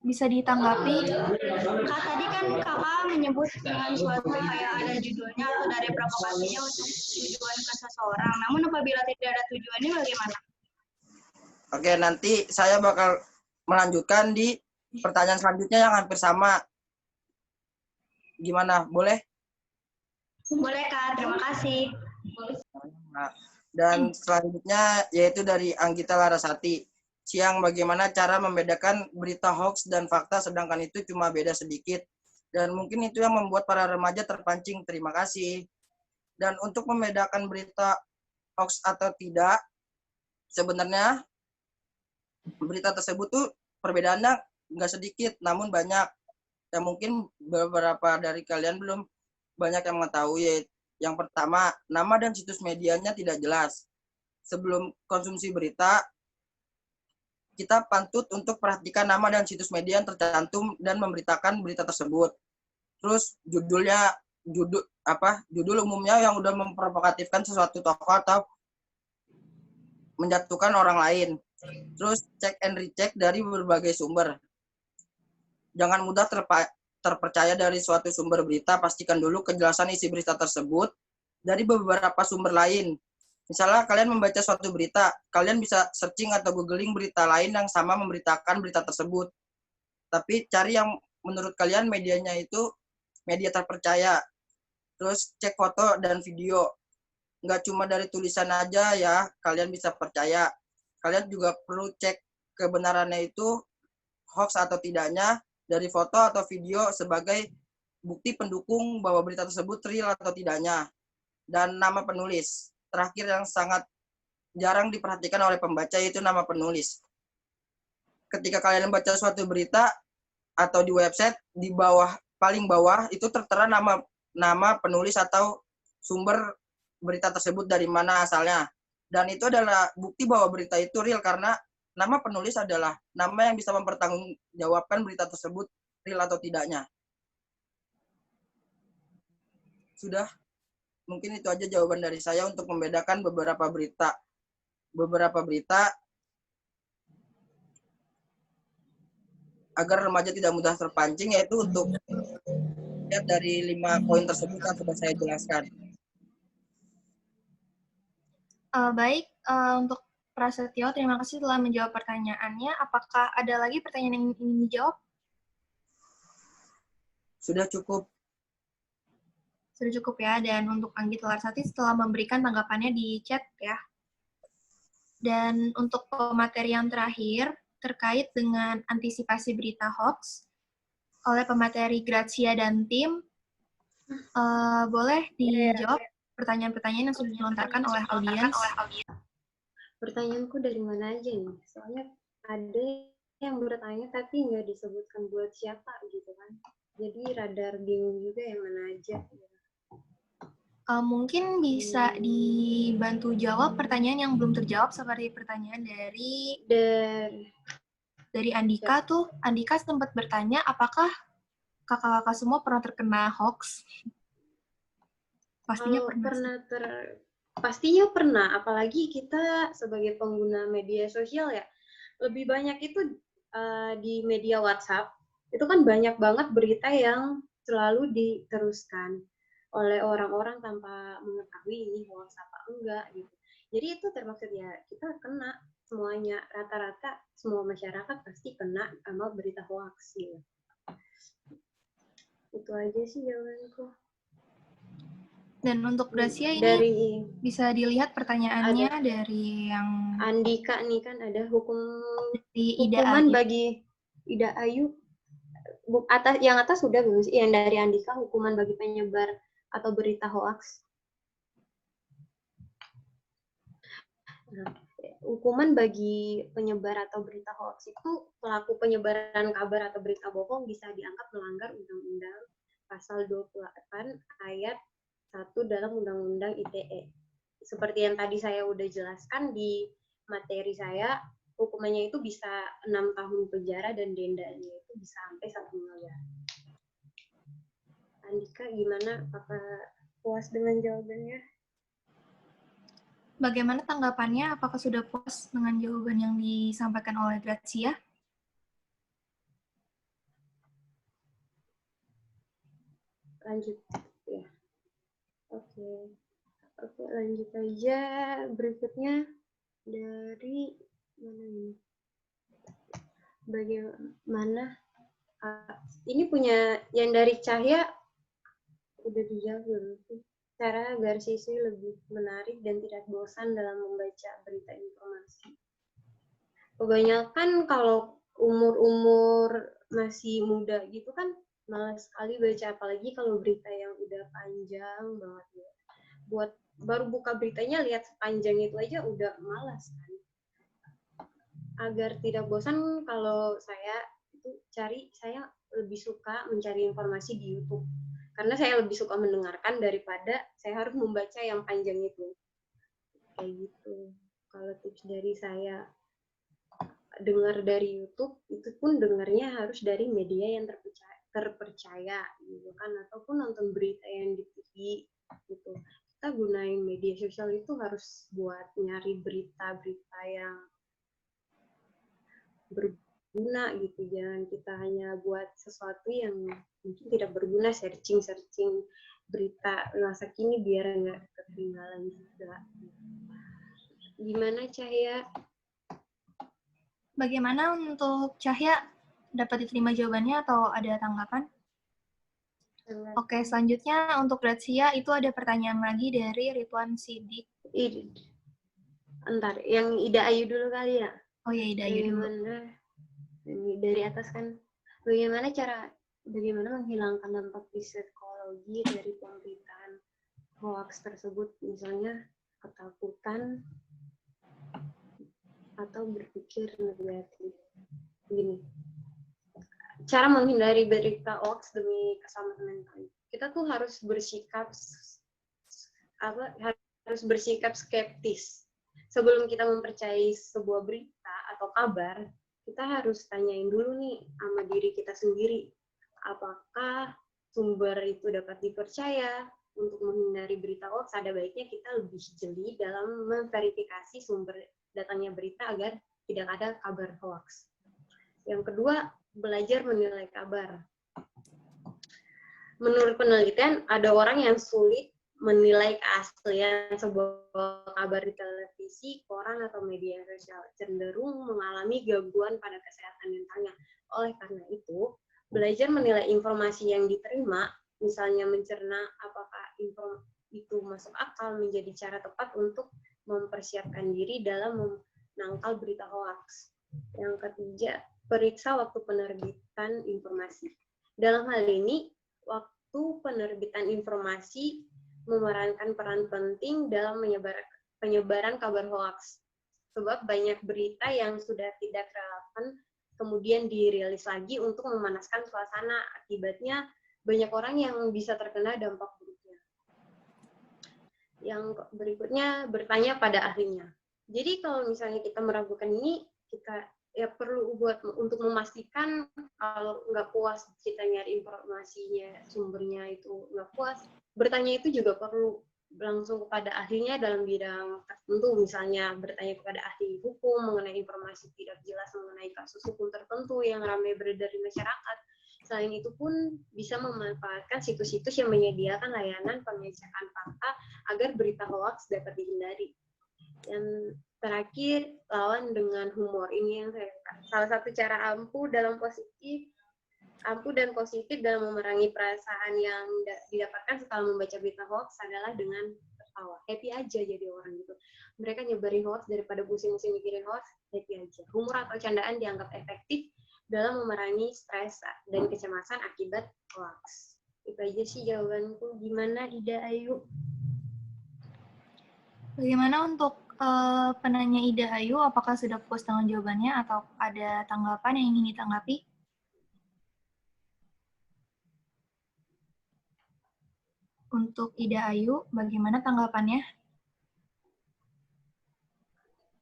bisa ditanggapi. Kak, tadi kan kakak menyebut dengan suatu kayak ada judulnya atau dari provokasinya untuk tujuan ke seseorang. Namun apabila tidak ada tujuannya bagaimana? Oke, nanti saya bakal melanjutkan di pertanyaan selanjutnya yang hampir sama. Gimana? Boleh? Boleh, Kak. Terima kasih. Nah, dan selanjutnya yaitu dari Anggita Larasati. Siang, bagaimana cara membedakan berita hoax dan fakta sedangkan itu cuma beda sedikit? Dan mungkin itu yang membuat para remaja terpancing. Terima kasih. Dan untuk membedakan berita hoax atau tidak, sebenarnya berita tersebut tuh perbedaannya nggak sedikit, namun banyak. Dan mungkin beberapa dari kalian belum banyak yang mengetahui. Yang pertama, nama dan situs medianya tidak jelas. Sebelum konsumsi berita, kita pantut untuk perhatikan nama dan situs media yang tercantum dan memberitakan berita tersebut. Terus judul umumnya yang udah memprovokatifkan sesuatu tokoh atau menjatuhkan orang lain. Terus cek and recheck dari berbagai sumber. Jangan mudah terpercaya dari suatu sumber berita, pastikan dulu kejelasan isi berita tersebut dari beberapa sumber lain. Misalnya kalian membaca suatu berita, kalian bisa searching atau googling berita lain yang sama memberitakan berita tersebut. Tapi cari yang menurut kalian medianya itu media terpercaya. Terus cek foto dan video. Nggak cuma dari tulisan aja ya, kalian bisa percaya. Kalian juga perlu cek kebenarannya itu hoax atau tidaknya dari foto atau video sebagai bukti pendukung bahwa berita tersebut real atau tidaknya. Dan nama penulis. Terakhir yang sangat jarang diperhatikan oleh pembaca yaitu nama penulis. Ketika kalian membaca suatu berita atau di website, di bawah, paling bawah itu tertera nama penulis atau sumber berita tersebut dari mana asalnya. Dan itu adalah bukti bahwa berita itu real karena nama penulis adalah nama yang bisa mempertanggungjawabkan berita tersebut real atau tidaknya. Sudah? Mungkin itu aja jawaban dari saya untuk membedakan beberapa berita. agar remaja tidak mudah terpancing, yaitu untuk lihat dari 5 poin tersebut yang sudah saya jelaskan. Baik, untuk Prasetyo, terima kasih telah menjawab pertanyaannya. Apakah ada lagi pertanyaan yang ingin dijawab? Sudah cukup. Sudah cukup ya, dan untuk Anggit Larsati setelah memberikan tanggapannya di chat ya. Dan untuk pemateri yang terakhir, terkait dengan antisipasi berita hoax oleh pemateri Grazia dan tim, boleh dijawab pertanyaan-pertanyaan yang sudah dilontarkan oleh audiens. Pertanyaanku dari mana aja nih? Soalnya ada yang bertanya tapi nggak disebutkan buat siapa gitu kan. Jadi radar bingung juga yang mana aja. Mungkin bisa dibantu jawab pertanyaan yang belum terjawab seperti pertanyaan dari Andika tuh. Andika sempat bertanya apakah kakak-kakak semua pernah terkena hoax? Pastinya pernah. Pastinya pernah, apalagi kita sebagai pengguna media sosial ya. Lebih banyak itu di media WhatsApp. Itu kan banyak banget berita yang selalu diteruskan oleh orang-orang tanpa mengetahui ini hoax apa enggak gitu. Jadi itu termaksud ya kita kena semuanya, rata-rata semua masyarakat pasti kena sama berita hoax gitu. Itu aja sih jawabanku. Dan untuk Grazia ini bisa dilihat pertanyaannya dari yang Andika nih kan ada Ida hukuman Ayu. bagi Ida Ayu. Yang atas sudah belum sih? Yang dari Andika hukuman bagi penyebar atau berita hoax. Nah, hukuman bagi penyebar atau berita hoax itu pelaku penyebaran kabar atau berita bohong bisa dianggap melanggar Undang-Undang Pasal 28 Ayat 1 dalam Undang-Undang ITE. Seperti yang tadi saya udah jelaskan di materi saya, hukumannya itu bisa 6 tahun penjara dan dendanya itu bisa sampai 1 miliar. Andika gimana? Apakah puas dengan jawabannya? Bagaimana tanggapannya? Apakah sudah puas dengan jawaban yang disampaikan oleh Grazia? Lanjut ya. Oke, lanjut aja. Berikutnya dari mana ini? Bagaimana? Ini punya yang dari Cahya udah dijawab belum sih? Cara agar siswi lebih menarik dan tidak bosan dalam membaca berita informasi. Kebanyakan kalau umur-umur masih muda gitu kan malas sekali baca, apalagi kalau berita yang udah panjang banget ya. Buat baru buka beritanya lihat sepanjang itu aja udah malas kan. Agar tidak bosan kalau saya lebih suka mencari informasi di YouTube. Karena saya lebih suka mendengarkan daripada saya harus membaca yang panjang itu. Kayak gitu. Kalau tips dari saya dengar dari YouTube, itu pun dengarnya harus dari media yang terpercaya gitu kan, ataupun nonton berita yang di TV gitu. Kita gunain media sosial itu harus buat nyari berita-berita yang berguna gitu, jangan kita hanya buat sesuatu yang mungkin tidak berguna, searching berita masa kini biar nggak ketinggalan juga. Gimana Cahya? Bagaimana untuk Cahya? Dapat diterima jawabannya atau ada tanggapan? Oke, selanjutnya untuk Grazia itu ada pertanyaan lagi dari Ridwan Sidik. Entar, yang Ida Ayu dulu kali ya? Oh ya, Ida Ayu dulu. Dari atas kan, bagaimana menghilangkan dampak psikologi dari pemberitaan hoax tersebut, misalnya ketakutan atau berpikir negatif. Gini, cara menghindari berita hoax demi keselamatan mental. Kita tuh harus bersikap skeptis. Sebelum kita mempercayai sebuah berita atau kabar, kita harus tanyain dulu nih sama diri kita sendiri, apakah sumber itu dapat dipercaya. Untuk menghindari berita hoax, ada baiknya kita lebih jeli dalam memverifikasi sumber datangnya berita agar tidak ada kabar hoax. Yang kedua, belajar menilai kabar. Menurut penelitian, ada orang yang sulit menilai keaslian sebuah kabar di televisi, koran, atau media sosial, cenderung mengalami gangguan pada kesehatan mentalnya. Oleh karena itu, belajar menilai informasi yang diterima, misalnya mencerna apakah itu masuk akal, menjadi cara tepat untuk mempersiapkan diri dalam menangkal berita hoaks. Yang ketiga, periksa waktu penerbitan informasi. Dalam hal ini, waktu penerbitan informasi memerankan peran penting dalam penyebaran kabar hoaks. Sebab banyak berita yang sudah tidak relevan kemudian dirilis lagi untuk memanaskan suasana. Akibatnya banyak orang yang bisa terkena dampak buruknya. Yang berikutnya, bertanya pada ahlinya. Jadi kalau misalnya kita meragukan ini, kita ya perlu untuk memastikan kalau nggak puas kita nyari informasinya, sumbernya itu nggak puas, bertanya itu juga perlu langsung kepada ahlinya dalam bidang tertentu, misalnya bertanya kepada ahli hukum mengenai informasi tidak jelas mengenai kasus hukum tertentu yang ramai beredar di masyarakat. Selain itu pun bisa memanfaatkan situs-situs yang menyediakan layanan pengecekan fakta agar berita hoaks dapat dihindari. Yang terakhir, lawan dengan humor. Ini yang saya suka. Salah satu cara ampuh dan positif dalam memerangi perasaan yang didapatkan setelah membaca berita hoax adalah dengan tertawa. Happy aja jadi orang gitu. Mereka nyebarin hoax daripada pusing-pusing mikirin hoax, happy aja. Humor atau candaan dianggap efektif dalam memerangi stres dan kecemasan akibat hoax. Itu aja sih jawabanku. Gimana Ida Ayu? Bagaimana untuk penanya Ida Ayu, apakah sudah puas dengan jawabannya atau ada tanggapan yang ingin ditanggapi? Untuk Ida Ayu, bagaimana tanggapannya?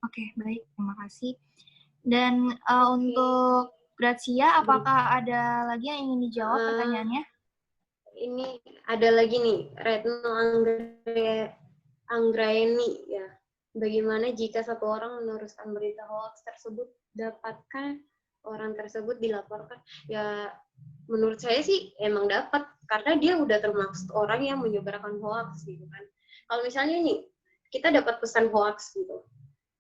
Oke, baik, terima kasih. Dan untuk Gracia, apakah ada lagi yang ingin dijawab pertanyaannya? Ini ada lagi nih, Retno Anggraeni ya. Bagaimana jika satu orang meneruskan berita hoax tersebut, dapatkah orang tersebut dilaporkan? Ya, menurut saya sih emang dapat, karena dia udah termasuk orang yang menyebarkan hoax gitu kan. Kalau misalnya nih, kita dapat pesan hoax gitu,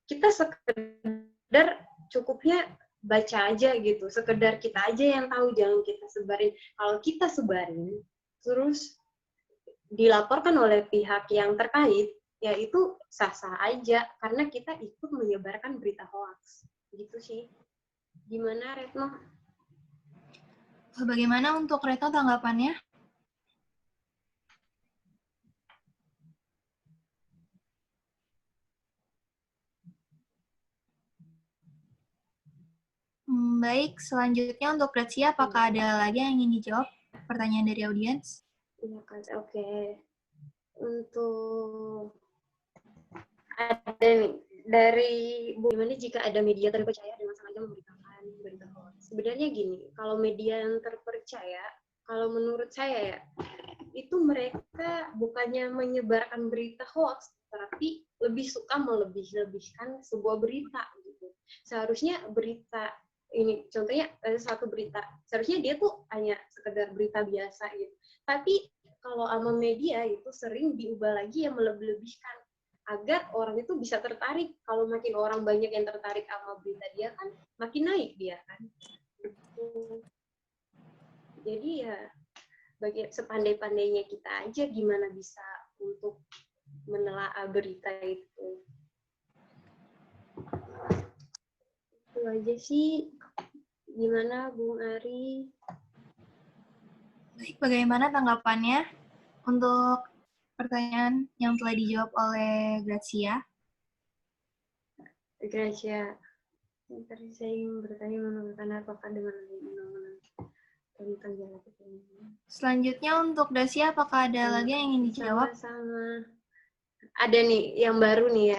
kita sekedar cukupnya baca aja gitu, sekedar kita aja yang tahu, jangan kita sebarin. Kalau kita sebarin, terus dilaporkan oleh pihak yang terkait, ya itu sah-sah aja, karena kita ikut menyebarkan berita hoax. Gitu sih. Gimana, Retno? Bagaimana untuk Retno tanggapannya? Baik, selanjutnya untuk Gracia, apakah ada lagi yang ingin dijawab pertanyaan dari audiens? Iya, oke. Untuk ada nih, dari bagaimana jika ada media terpercaya dengan sengaja memberitakan berita hoax. Sebenarnya gini, kalau media yang terpercaya, kalau menurut saya ya, itu mereka bukannya menyebarkan berita hoax, tapi lebih suka melebih-lebihkan sebuah berita gitu. Seharusnya berita ini, contohnya satu berita, seharusnya dia tuh hanya sekedar berita biasa gitu. Tapi kalau sama media itu sering diubah lagi yang melebih-lebihkan, agar orang itu bisa tertarik. Kalau makin orang banyak yang tertarik sama berita dia kan, makin naik dia kan. Jadi ya, bagi sepandai-pandainya kita aja gimana bisa untuk menelaah berita itu. Itu aja sih. Gimana Bung Ari? Baik, bagaimana tanggapannya untuk pertanyaan yang telah dijawab oleh Gracia? Gracia, tadi saya ingin bertanya menurutkan apakah dengan undang-undang tentang jalan kepentingan. Selanjutnya untuk Gracia, apakah ada lagi yang ingin dijawab? Sama-sama. Ada nih yang baru nih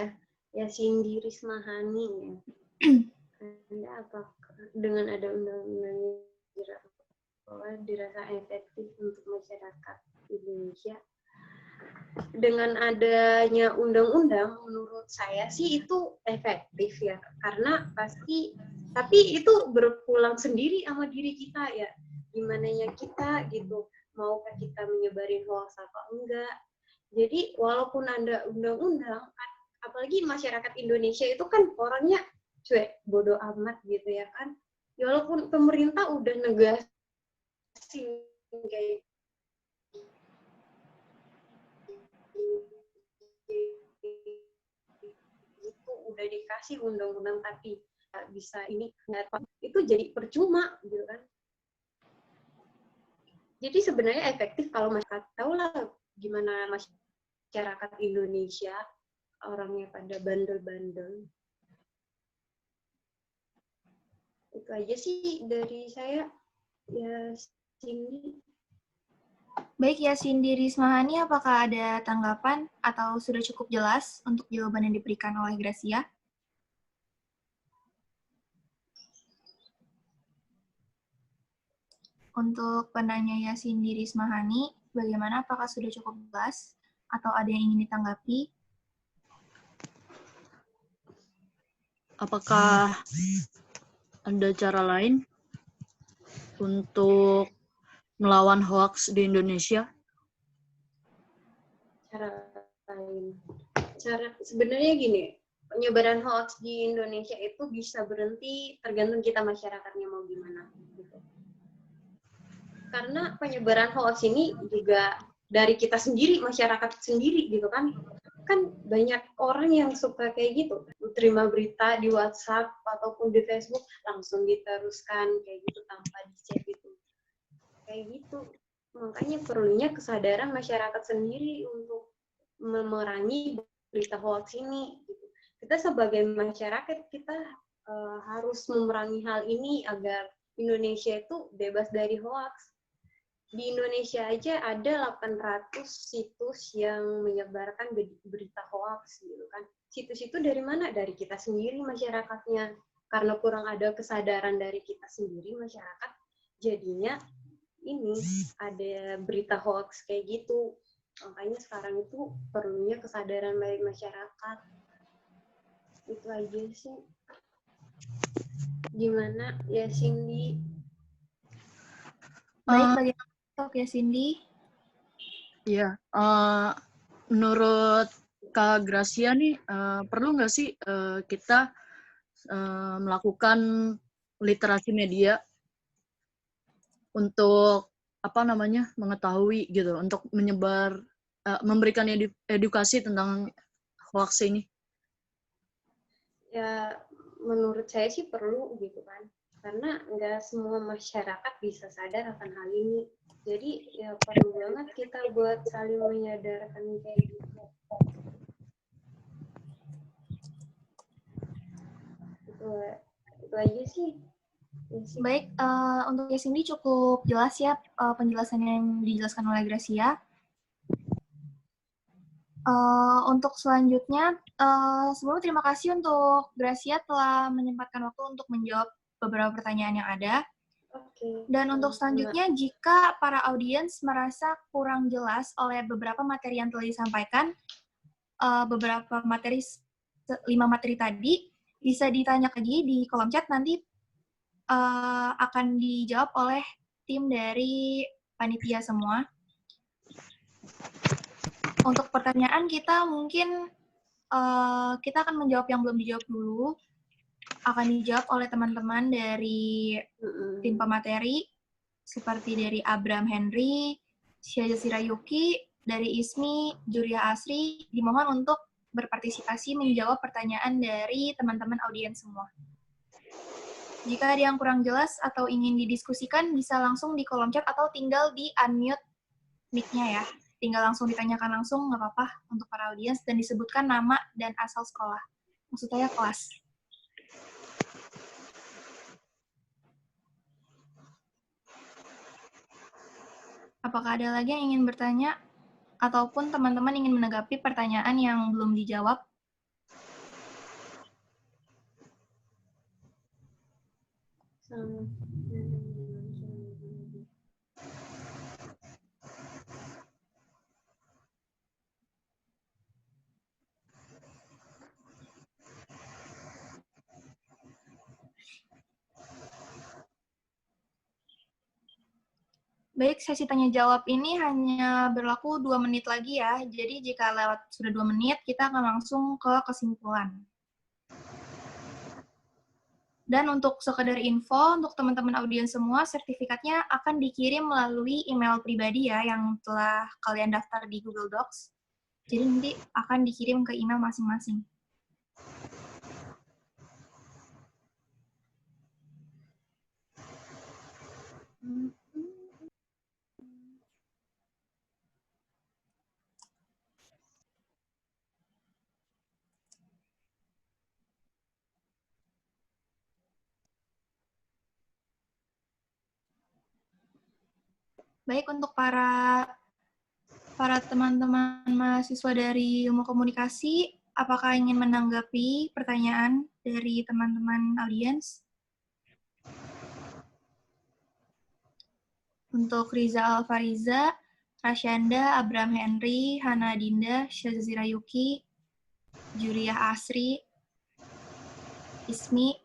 ya, Cindy Rismahani ya. Anda apakah dengan ada undang-undang bahwa dirasa efektif untuk masyarakat Indonesia, dengan adanya undang-undang, menurut saya sih itu efektif ya, karena pasti, tapi itu berpulang sendiri sama diri kita ya, gimana ya kita gitu, maukah kita menyebarin hoax apa enggak. Jadi walaupun ada undang-undang, apalagi masyarakat Indonesia itu kan orangnya cuek, bodoh amat gitu ya kan. Ya walaupun pemerintah udah negasin kayak itu udah dikasih undang-undang tapi nggak bisa ini itu jadi percuma gitu kan. Jadi sebenarnya efektif kalau masyarakat tahu lah gimana masyarakat Indonesia orangnya pada bandel-bandel. Itu aja sih dari saya ya, Cindy. Baik ya, Cindy Rismahani, apakah ada tanggapan atau sudah cukup jelas untuk jawaban yang diberikan oleh Gracia? Untuk penanya ya Cindy Rismahani, bagaimana, apakah sudah cukup jelas atau ada yang ingin ditanggapi? Apakah ada cara lain untuk melawan hoax di Indonesia? Cara lain. Cara sebenarnya gini, penyebaran hoax di Indonesia itu bisa berhenti tergantung kita masyarakatnya mau gimana gitu. Karena penyebaran hoax ini juga dari kita sendiri, masyarakat sendiri gitu kan. Kan banyak orang yang suka kayak gitu, terima berita di WhatsApp ataupun di Facebook langsung diteruskan kayak gitu tanpa dicek gitu. Kayak gitu. Makanya perlunya kesadaran masyarakat sendiri untuk memerangi berita hoax ini. Gitu. Kita sebagai masyarakat kita harus memerangi hal ini agar Indonesia itu bebas dari hoax. Di Indonesia aja ada 800 situs yang menyebarkan berita hoax gitu kan. Situs itu dari mana? Dari kita sendiri masyarakatnya. Karena kurang ada kesadaran dari kita sendiri masyarakat, jadinya ini ada berita hoax kayak gitu. Makanya sekarang itu perlunya kesadaran dari masyarakat. Itu aja sih. Gimana ya Cindy? Baik, bagaimana ya Cindy? Iya, menurut Kak Gracia nih, perlu nggak sih kita melakukan literasi media untuk mengetahui gitu, untuk memberikan edukasi tentang hoax ini? Ya, menurut saya sih perlu gitu kan. Karena nggak semua masyarakat bisa sadar akan hal ini. Jadi ya perlu banget kita buat saling menyadarkan kayak gitu. Itu aja sih. Baik, untuk Cindy cukup jelas ya penjelasan yang dijelaskan oleh Gracia. Untuk selanjutnya, sebelumnya terima kasih untuk Gracia telah menyempatkan waktu untuk menjawab beberapa pertanyaan yang ada. Dan untuk selanjutnya, jika para audiens merasa kurang jelas oleh beberapa materi yang telah disampaikan, beberapa materi, 5 materi tadi, bisa ditanya lagi di kolom chat, nanti akan dijawab oleh tim dari panitia semua. Untuk pertanyaan kita mungkin kita akan menjawab yang belum dijawab dulu, akan dijawab oleh teman-teman dari tim pemateri, seperti dari Abram Henry, Syazira Yuki, dari Ismi, Juria Asri, dimohon untuk berpartisipasi menjawab pertanyaan dari teman-teman audiens semua. Jika ada yang kurang jelas atau ingin didiskusikan, bisa langsung di kolom chat atau tinggal di unmute mic-nya ya. Tinggal langsung ditanyakan langsung, nggak apa-apa untuk para audiens, dan disebutkan nama dan asal sekolah. Maksud saya kelas. Apakah ada lagi yang ingin bertanya? Ataupun teman-teman ingin menanggapi pertanyaan yang belum dijawab? Baik, sesi tanya jawab ini hanya berlaku 2 menit lagi ya. Jadi jika lewat sudah 2 menit, kita akan langsung ke kesimpulan. Dan untuk sekedar info, untuk teman-teman audiens semua, sertifikatnya akan dikirim melalui email pribadi ya, yang telah kalian daftar di Google Docs. Jadi nanti akan dikirim ke email masing-masing. Baik, untuk para teman-teman mahasiswa dari Ilmu Komunikasi, apakah ingin menanggapi pertanyaan dari teman-teman audiens? Untuk Riza Alfariza, Rasyanda, Abraham Henry, Hana Dinda, Syazira Yuki, Juriah Asri, Ismi,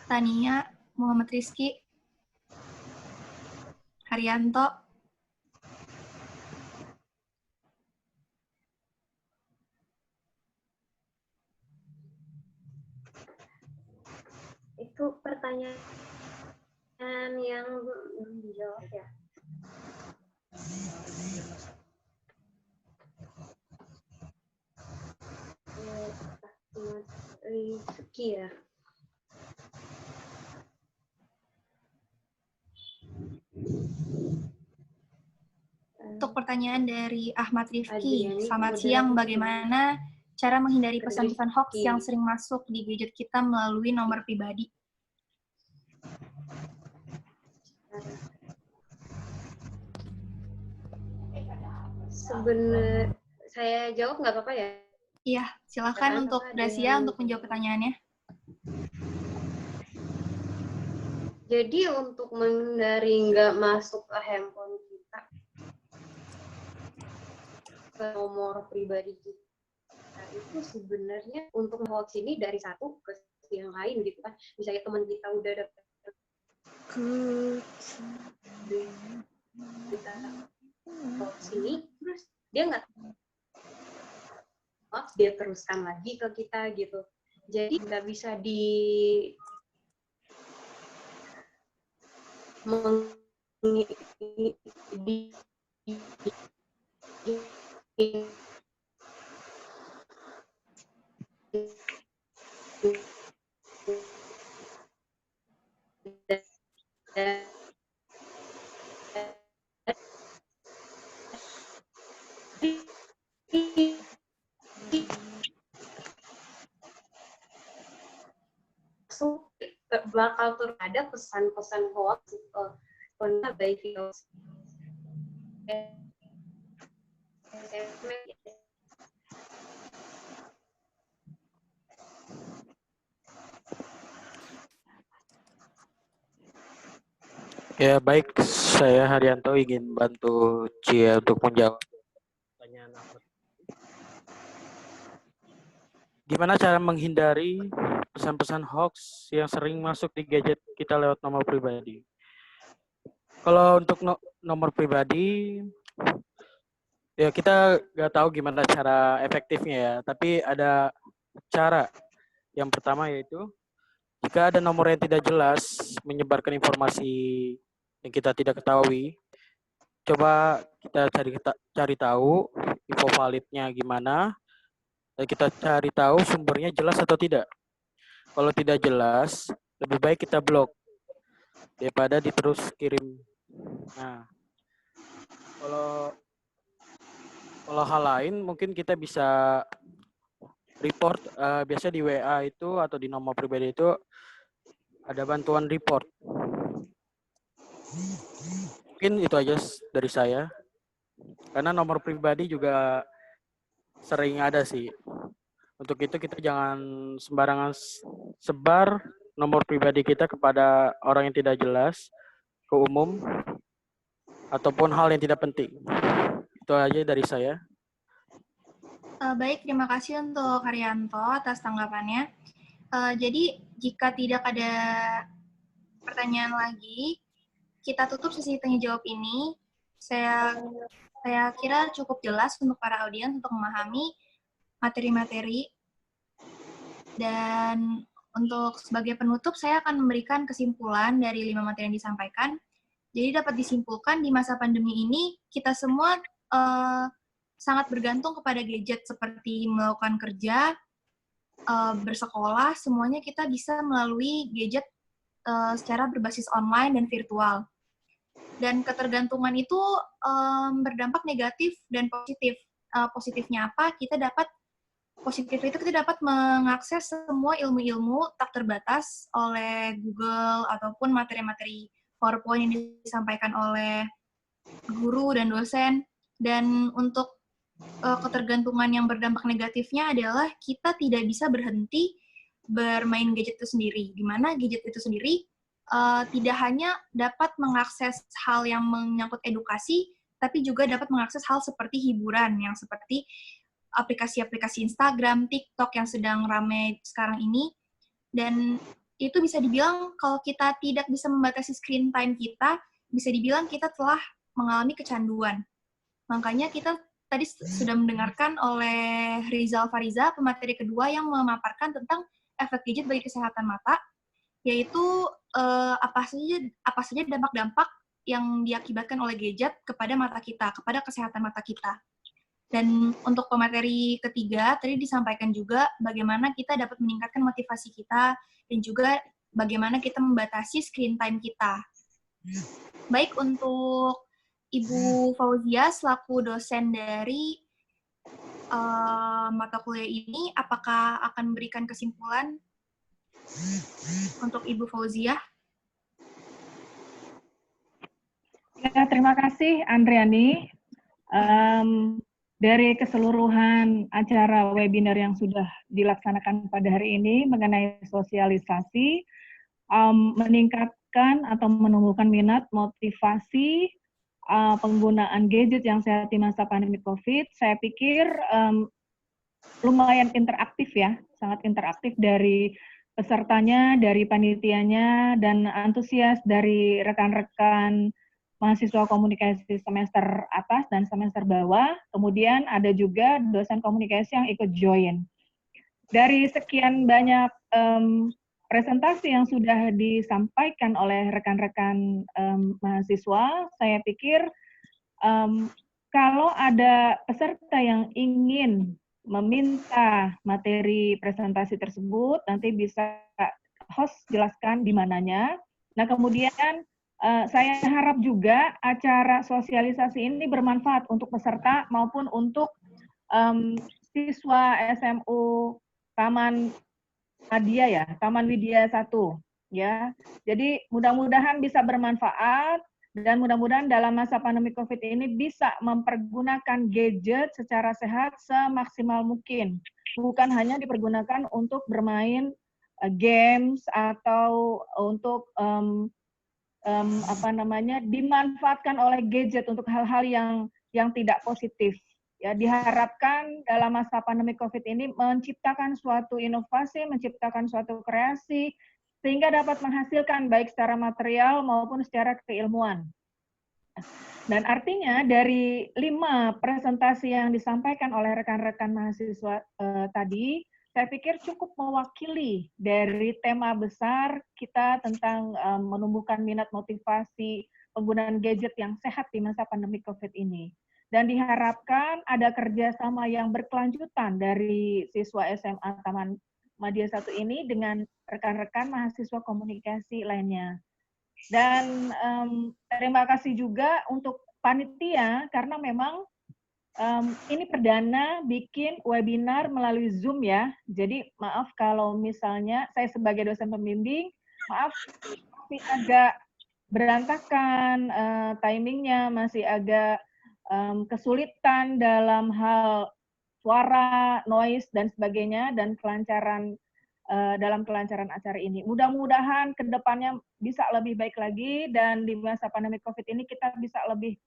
Tania, Muhammad Rizky, Haryanto, Itu pertanyaan yang belum dijawab ya. Rizky ya. Untuk pertanyaan dari Ahmad Rifki, selamat siang, bagaimana cara menghindari pesan-pesan hoax yang sering masuk di gadget kita melalui nomor pribadi? Sebenarnya saya jawab nggak apa-apa ya? Iya, silakan untuk Gracia untuk menjawab pertanyaannya. Jadi untuk menghindari nggak masuk ke handphone kita, ke nomor pribadi kita itu sebenarnya untuk hoax ini dari satu ke yang lain gitu kan. Misalnya teman kita udah dapet kita hoax ini, terus dia nggak hoax, dia teruskan lagi ke kita gitu. Jadi nggak bisa bakal terus ada pesan-pesan hoax baik virus Ya, baik. Saya Haryanto ingin bantu Cia untuk menjawab pertanyaan Ahmad. Gimana cara menghindari pesan-pesan hoax yang sering masuk di gadget kita lewat nomor pribadi? Kalau untuk nomor pribadi, ya kita nggak tahu gimana cara efektifnya ya, tapi ada cara. Yang pertama yaitu, jika ada nomor yang tidak jelas menyebarkan informasi yang kita tidak ketahui, coba kita cari tahu info validnya gimana, dan kita cari tahu sumbernya jelas atau tidak. Kalau tidak jelas, lebih baik kita blok daripada diterus kirim. Nah, kalau hal lain mungkin kita bisa report, biasa di WA itu atau di nomor pribadi itu ada bantuan report. Mungkin itu aja dari saya. Karena nomor pribadi juga sering ada sih. Untuk itu kita jangan sembarangan sebar nomor pribadi kita kepada orang yang tidak jelas, ke umum, ataupun hal yang tidak penting. Itu aja dari saya. Baik, terima kasih untuk Haryanto atas tanggapannya. Jadi, jika tidak ada pertanyaan lagi, kita tutup sesi tanya jawab ini. Saya kira cukup jelas untuk para audiens untuk memahami materi-materi. Dan untuk sebagai penutup, saya akan memberikan kesimpulan dari 5 materi yang disampaikan. Jadi dapat disimpulkan di masa pandemi ini, kita semua sangat bergantung kepada gadget seperti melakukan kerja, bersekolah, semuanya kita bisa melalui gadget secara berbasis online dan virtual. Dan ketergantungan itu berdampak negatif dan positif. Positifnya apa? Positif itu kita dapat mengakses semua ilmu-ilmu tak terbatas oleh Google ataupun materi-materi PowerPoint yang disampaikan oleh guru dan dosen. Dan untuk ketergantungan yang berdampak negatifnya adalah kita tidak bisa berhenti bermain gadget itu sendiri. Di mana gadget itu sendiri tidak hanya dapat mengakses hal yang menyangkut edukasi, tapi juga dapat mengakses hal seperti hiburan, yang seperti aplikasi-aplikasi Instagram, TikTok yang sedang ramai sekarang ini. Dan itu bisa dibilang kalau kita tidak bisa membatasi screen time kita, bisa dibilang kita telah mengalami kecanduan. Makanya kita tadi sudah mendengarkan oleh Rizal Fariza, pemateri kedua yang memaparkan tentang efek gadget bagi kesehatan mata, yaitu apa saja dampak-dampak yang diakibatkan oleh gadget kepada mata kita, kepada kesehatan mata kita. Dan untuk pemateri ketiga, tadi disampaikan juga bagaimana kita dapat meningkatkan motivasi kita dan juga bagaimana kita membatasi screen time kita. Baik, untuk Ibu Fauzia selaku dosen dari mata kuliah ini, apakah akan memberikan kesimpulan untuk Ibu Fauzia? Ya, terima kasih Andriani. Dari keseluruhan acara webinar yang sudah dilaksanakan pada hari ini mengenai sosialisasi, meningkatkan atau menumbuhkan minat, motivasi, penggunaan gadget yang sehat di masa pandemi COVID, saya pikir lumayan interaktif ya, sangat interaktif dari pesertanya, dari panitianya, dan antusias dari rekan-rekan mahasiswa komunikasi semester atas dan semester bawah, kemudian ada juga dosen komunikasi yang ikut join. Dari sekian banyak presentasi yang sudah disampaikan oleh rekan-rekan mahasiswa, saya pikir kalau ada peserta yang ingin meminta materi presentasi tersebut, nanti bisa host jelaskan di mananya. Nah, kemudian saya harap juga acara sosialisasi ini bermanfaat untuk peserta maupun untuk siswa SMU Taman Madya ya, Taman Widya 1 ya. Jadi mudah-mudahan bisa bermanfaat dan mudah-mudahan dalam masa pandemi COVID ini bisa mempergunakan gadget secara sehat semaksimal mungkin. Bukan hanya dipergunakan untuk bermain games atau untuk dimanfaatkan oleh gadget untuk hal-hal yang tidak positif. Ya, diharapkan dalam masa pandemi COVID ini menciptakan suatu inovasi, menciptakan suatu kreasi, sehingga dapat menghasilkan baik secara material maupun secara keilmuan. Dan artinya dari 5 presentasi yang disampaikan oleh rekan-rekan mahasiswa tadi, saya pikir cukup mewakili dari tema besar kita tentang menumbuhkan minat, motivasi, penggunaan gadget yang sehat di masa pandemi COVID ini. Dan diharapkan ada kerjasama yang berkelanjutan dari siswa SMA Taman Madya 1 ini dengan rekan-rekan mahasiswa komunikasi lainnya. Dan terima kasih juga untuk panitia, karena memang ini perdana bikin webinar melalui Zoom ya. Jadi maaf kalau misalnya saya sebagai dosen pembimbing, maaf masih agak berantakan timingnya, masih agak kesulitan dalam hal suara, noise, dan sebagainya, dan kelancaran dalam kelancaran acara ini. Mudah-mudahan ke depannya bisa lebih baik lagi, dan di masa pandemi COVID ini kita bisa lebih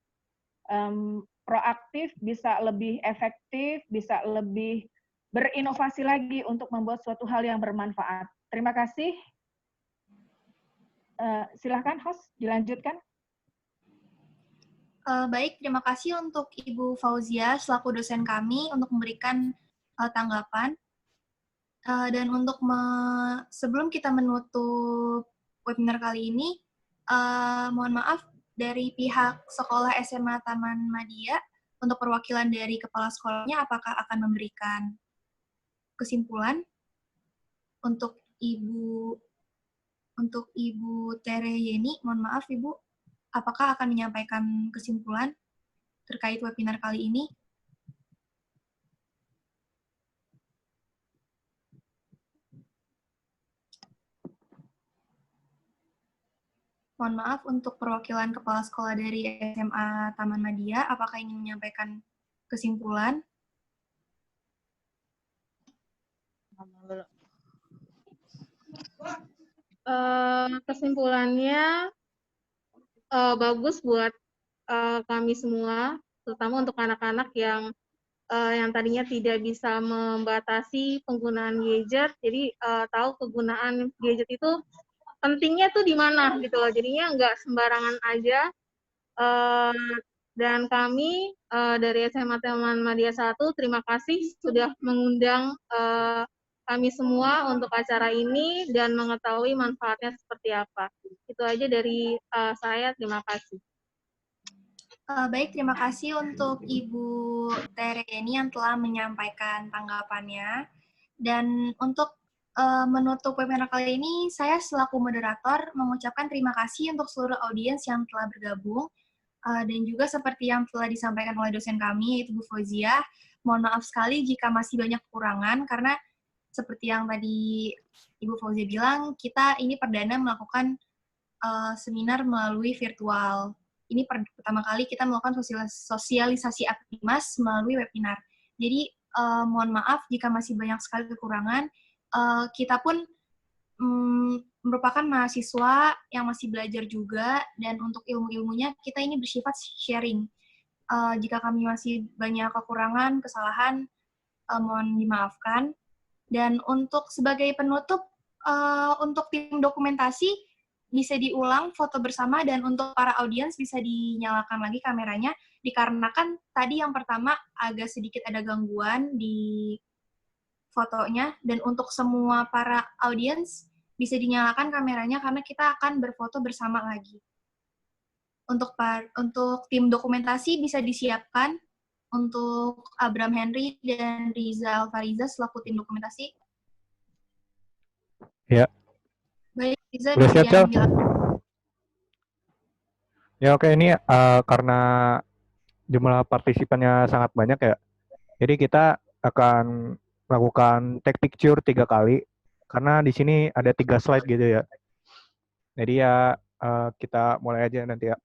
proaktif, bisa lebih efektif, bisa lebih berinovasi lagi untuk membuat suatu hal yang bermanfaat. Terima kasih. Silakan host, dilanjutkan. Baik, terima kasih untuk Ibu Fauzia selaku dosen kami untuk memberikan tanggapan. Dan untuk sebelum kita menutup webinar kali ini, mohon maaf dari pihak sekolah SMA Taman Madya untuk perwakilan dari kepala sekolahnya apakah akan memberikan kesimpulan untuk Ibu Tere Yeni, mohon maaf Ibu, apakah akan menyampaikan kesimpulan terkait webinar kali ini? Mohon maaf untuk perwakilan kepala sekolah dari SMA Taman Madya, apakah ingin menyampaikan kesimpulan? Kesimpulannya bagus buat kami semua, terutama untuk anak-anak yang tadinya tidak bisa membatasi penggunaan gadget, jadi tahu kegunaan gadget itu pentingnya tuh di mana gitu loh, jadinya nggak sembarangan aja. Dan kami dari SMA Taman Madya 1 terima kasih sudah mengundang kami semua untuk acara ini dan mengetahui manfaatnya seperti apa. Itu aja dari saya, terima kasih. Baik, terima kasih untuk Ibu Tere ini yang telah menyampaikan tanggapannya. Dan untuk menutup webinar kali ini, saya selaku moderator mengucapkan terima kasih untuk seluruh audiens yang telah bergabung. Dan juga seperti yang telah disampaikan oleh dosen kami, yaitu Bu Fauzia, mohon maaf sekali jika masih banyak kekurangan, karena seperti yang tadi Ibu Fauzia bilang, kita ini perdana melakukan seminar melalui virtual. Ini pertama kali kita melakukan sosialisasi aktivitas melalui webinar. Jadi, mohon maaf jika masih banyak sekali kekurangan. Kita pun merupakan mahasiswa yang masih belajar juga, dan untuk ilmu-ilmunya kita ini bersifat sharing. Jika kami masih banyak kekurangan, kesalahan, mohon dimaafkan. Dan untuk sebagai penutup, untuk tim dokumentasi bisa diulang foto bersama, dan untuk para audiens bisa dinyalakan lagi kameranya, dikarenakan tadi yang pertama agak sedikit ada gangguan di fotonya, dan untuk semua para audiens bisa dinyalakan kameranya karena kita akan berfoto bersama lagi. Untuk tim dokumentasi bisa disiapkan untuk Abraham Henry dan Riza Alfariza selaku tim dokumentasi. Ya. Baik, Riza Udah bisa siap, Cel? diambil. Ya oke, ini karena jumlah partisipannya sangat banyak ya, jadi kita akan melakukan take picture 3 kali, karena di sini ada 3 slide gitu ya. Jadi ya kita mulai aja nanti ya.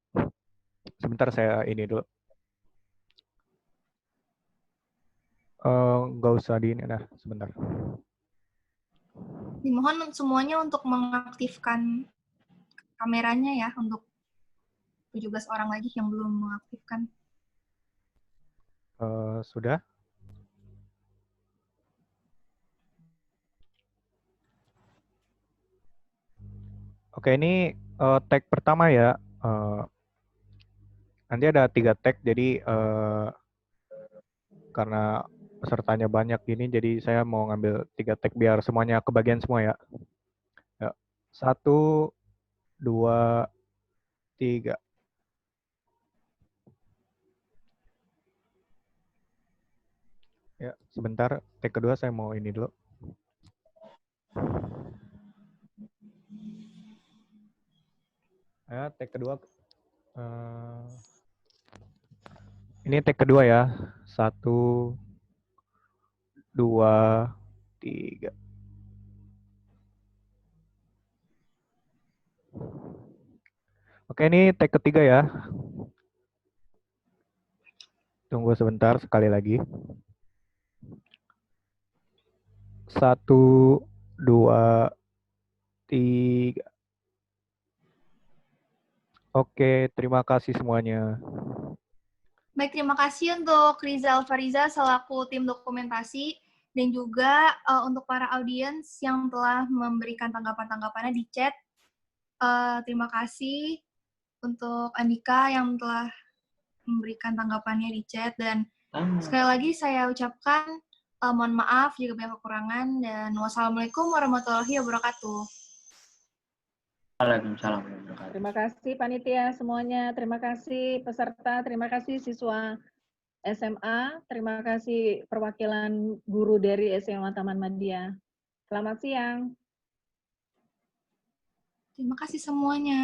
Sebentar saya ini dulu. Nggak usah di ini, nah sebentar. Dimohon semuanya untuk mengaktifkan kameranya ya, untuk 17 orang lagi yang belum mengaktifkan. Sudah? Oke, ini tag pertama ya. Nanti ada 3 tag, jadi karena pesertanya banyak gini, jadi saya mau ngambil 3 tag biar semuanya kebagian semua ya. 1, 2, 3. Ya, sebentar. Tag kedua saya mau ini dulu. Ya, tag kedua. Ini tag kedua ya. 1, 2, 3. Oke, ini tag ketiga ya. Tunggu sebentar, sekali lagi. 1, 2, 3. Oke, terima kasih semuanya. Baik, terima kasih untuk Riza Alfariza selaku tim dokumentasi, dan juga untuk para audiens yang telah memberikan tanggapan-tanggapannya di chat. Terima kasih untuk Andika yang telah memberikan tanggapannya di chat. Dan sekali lagi saya ucapkan mohon maaf jika banyak kekurangan, dan wassalamualaikum warahmatullahi wabarakatuh. Waalaikumsalam. Terima kasih panitia semuanya, terima kasih peserta, terima kasih siswa SMA, terima kasih perwakilan guru dari SMA Taman Madya. Selamat siang. Terima kasih semuanya.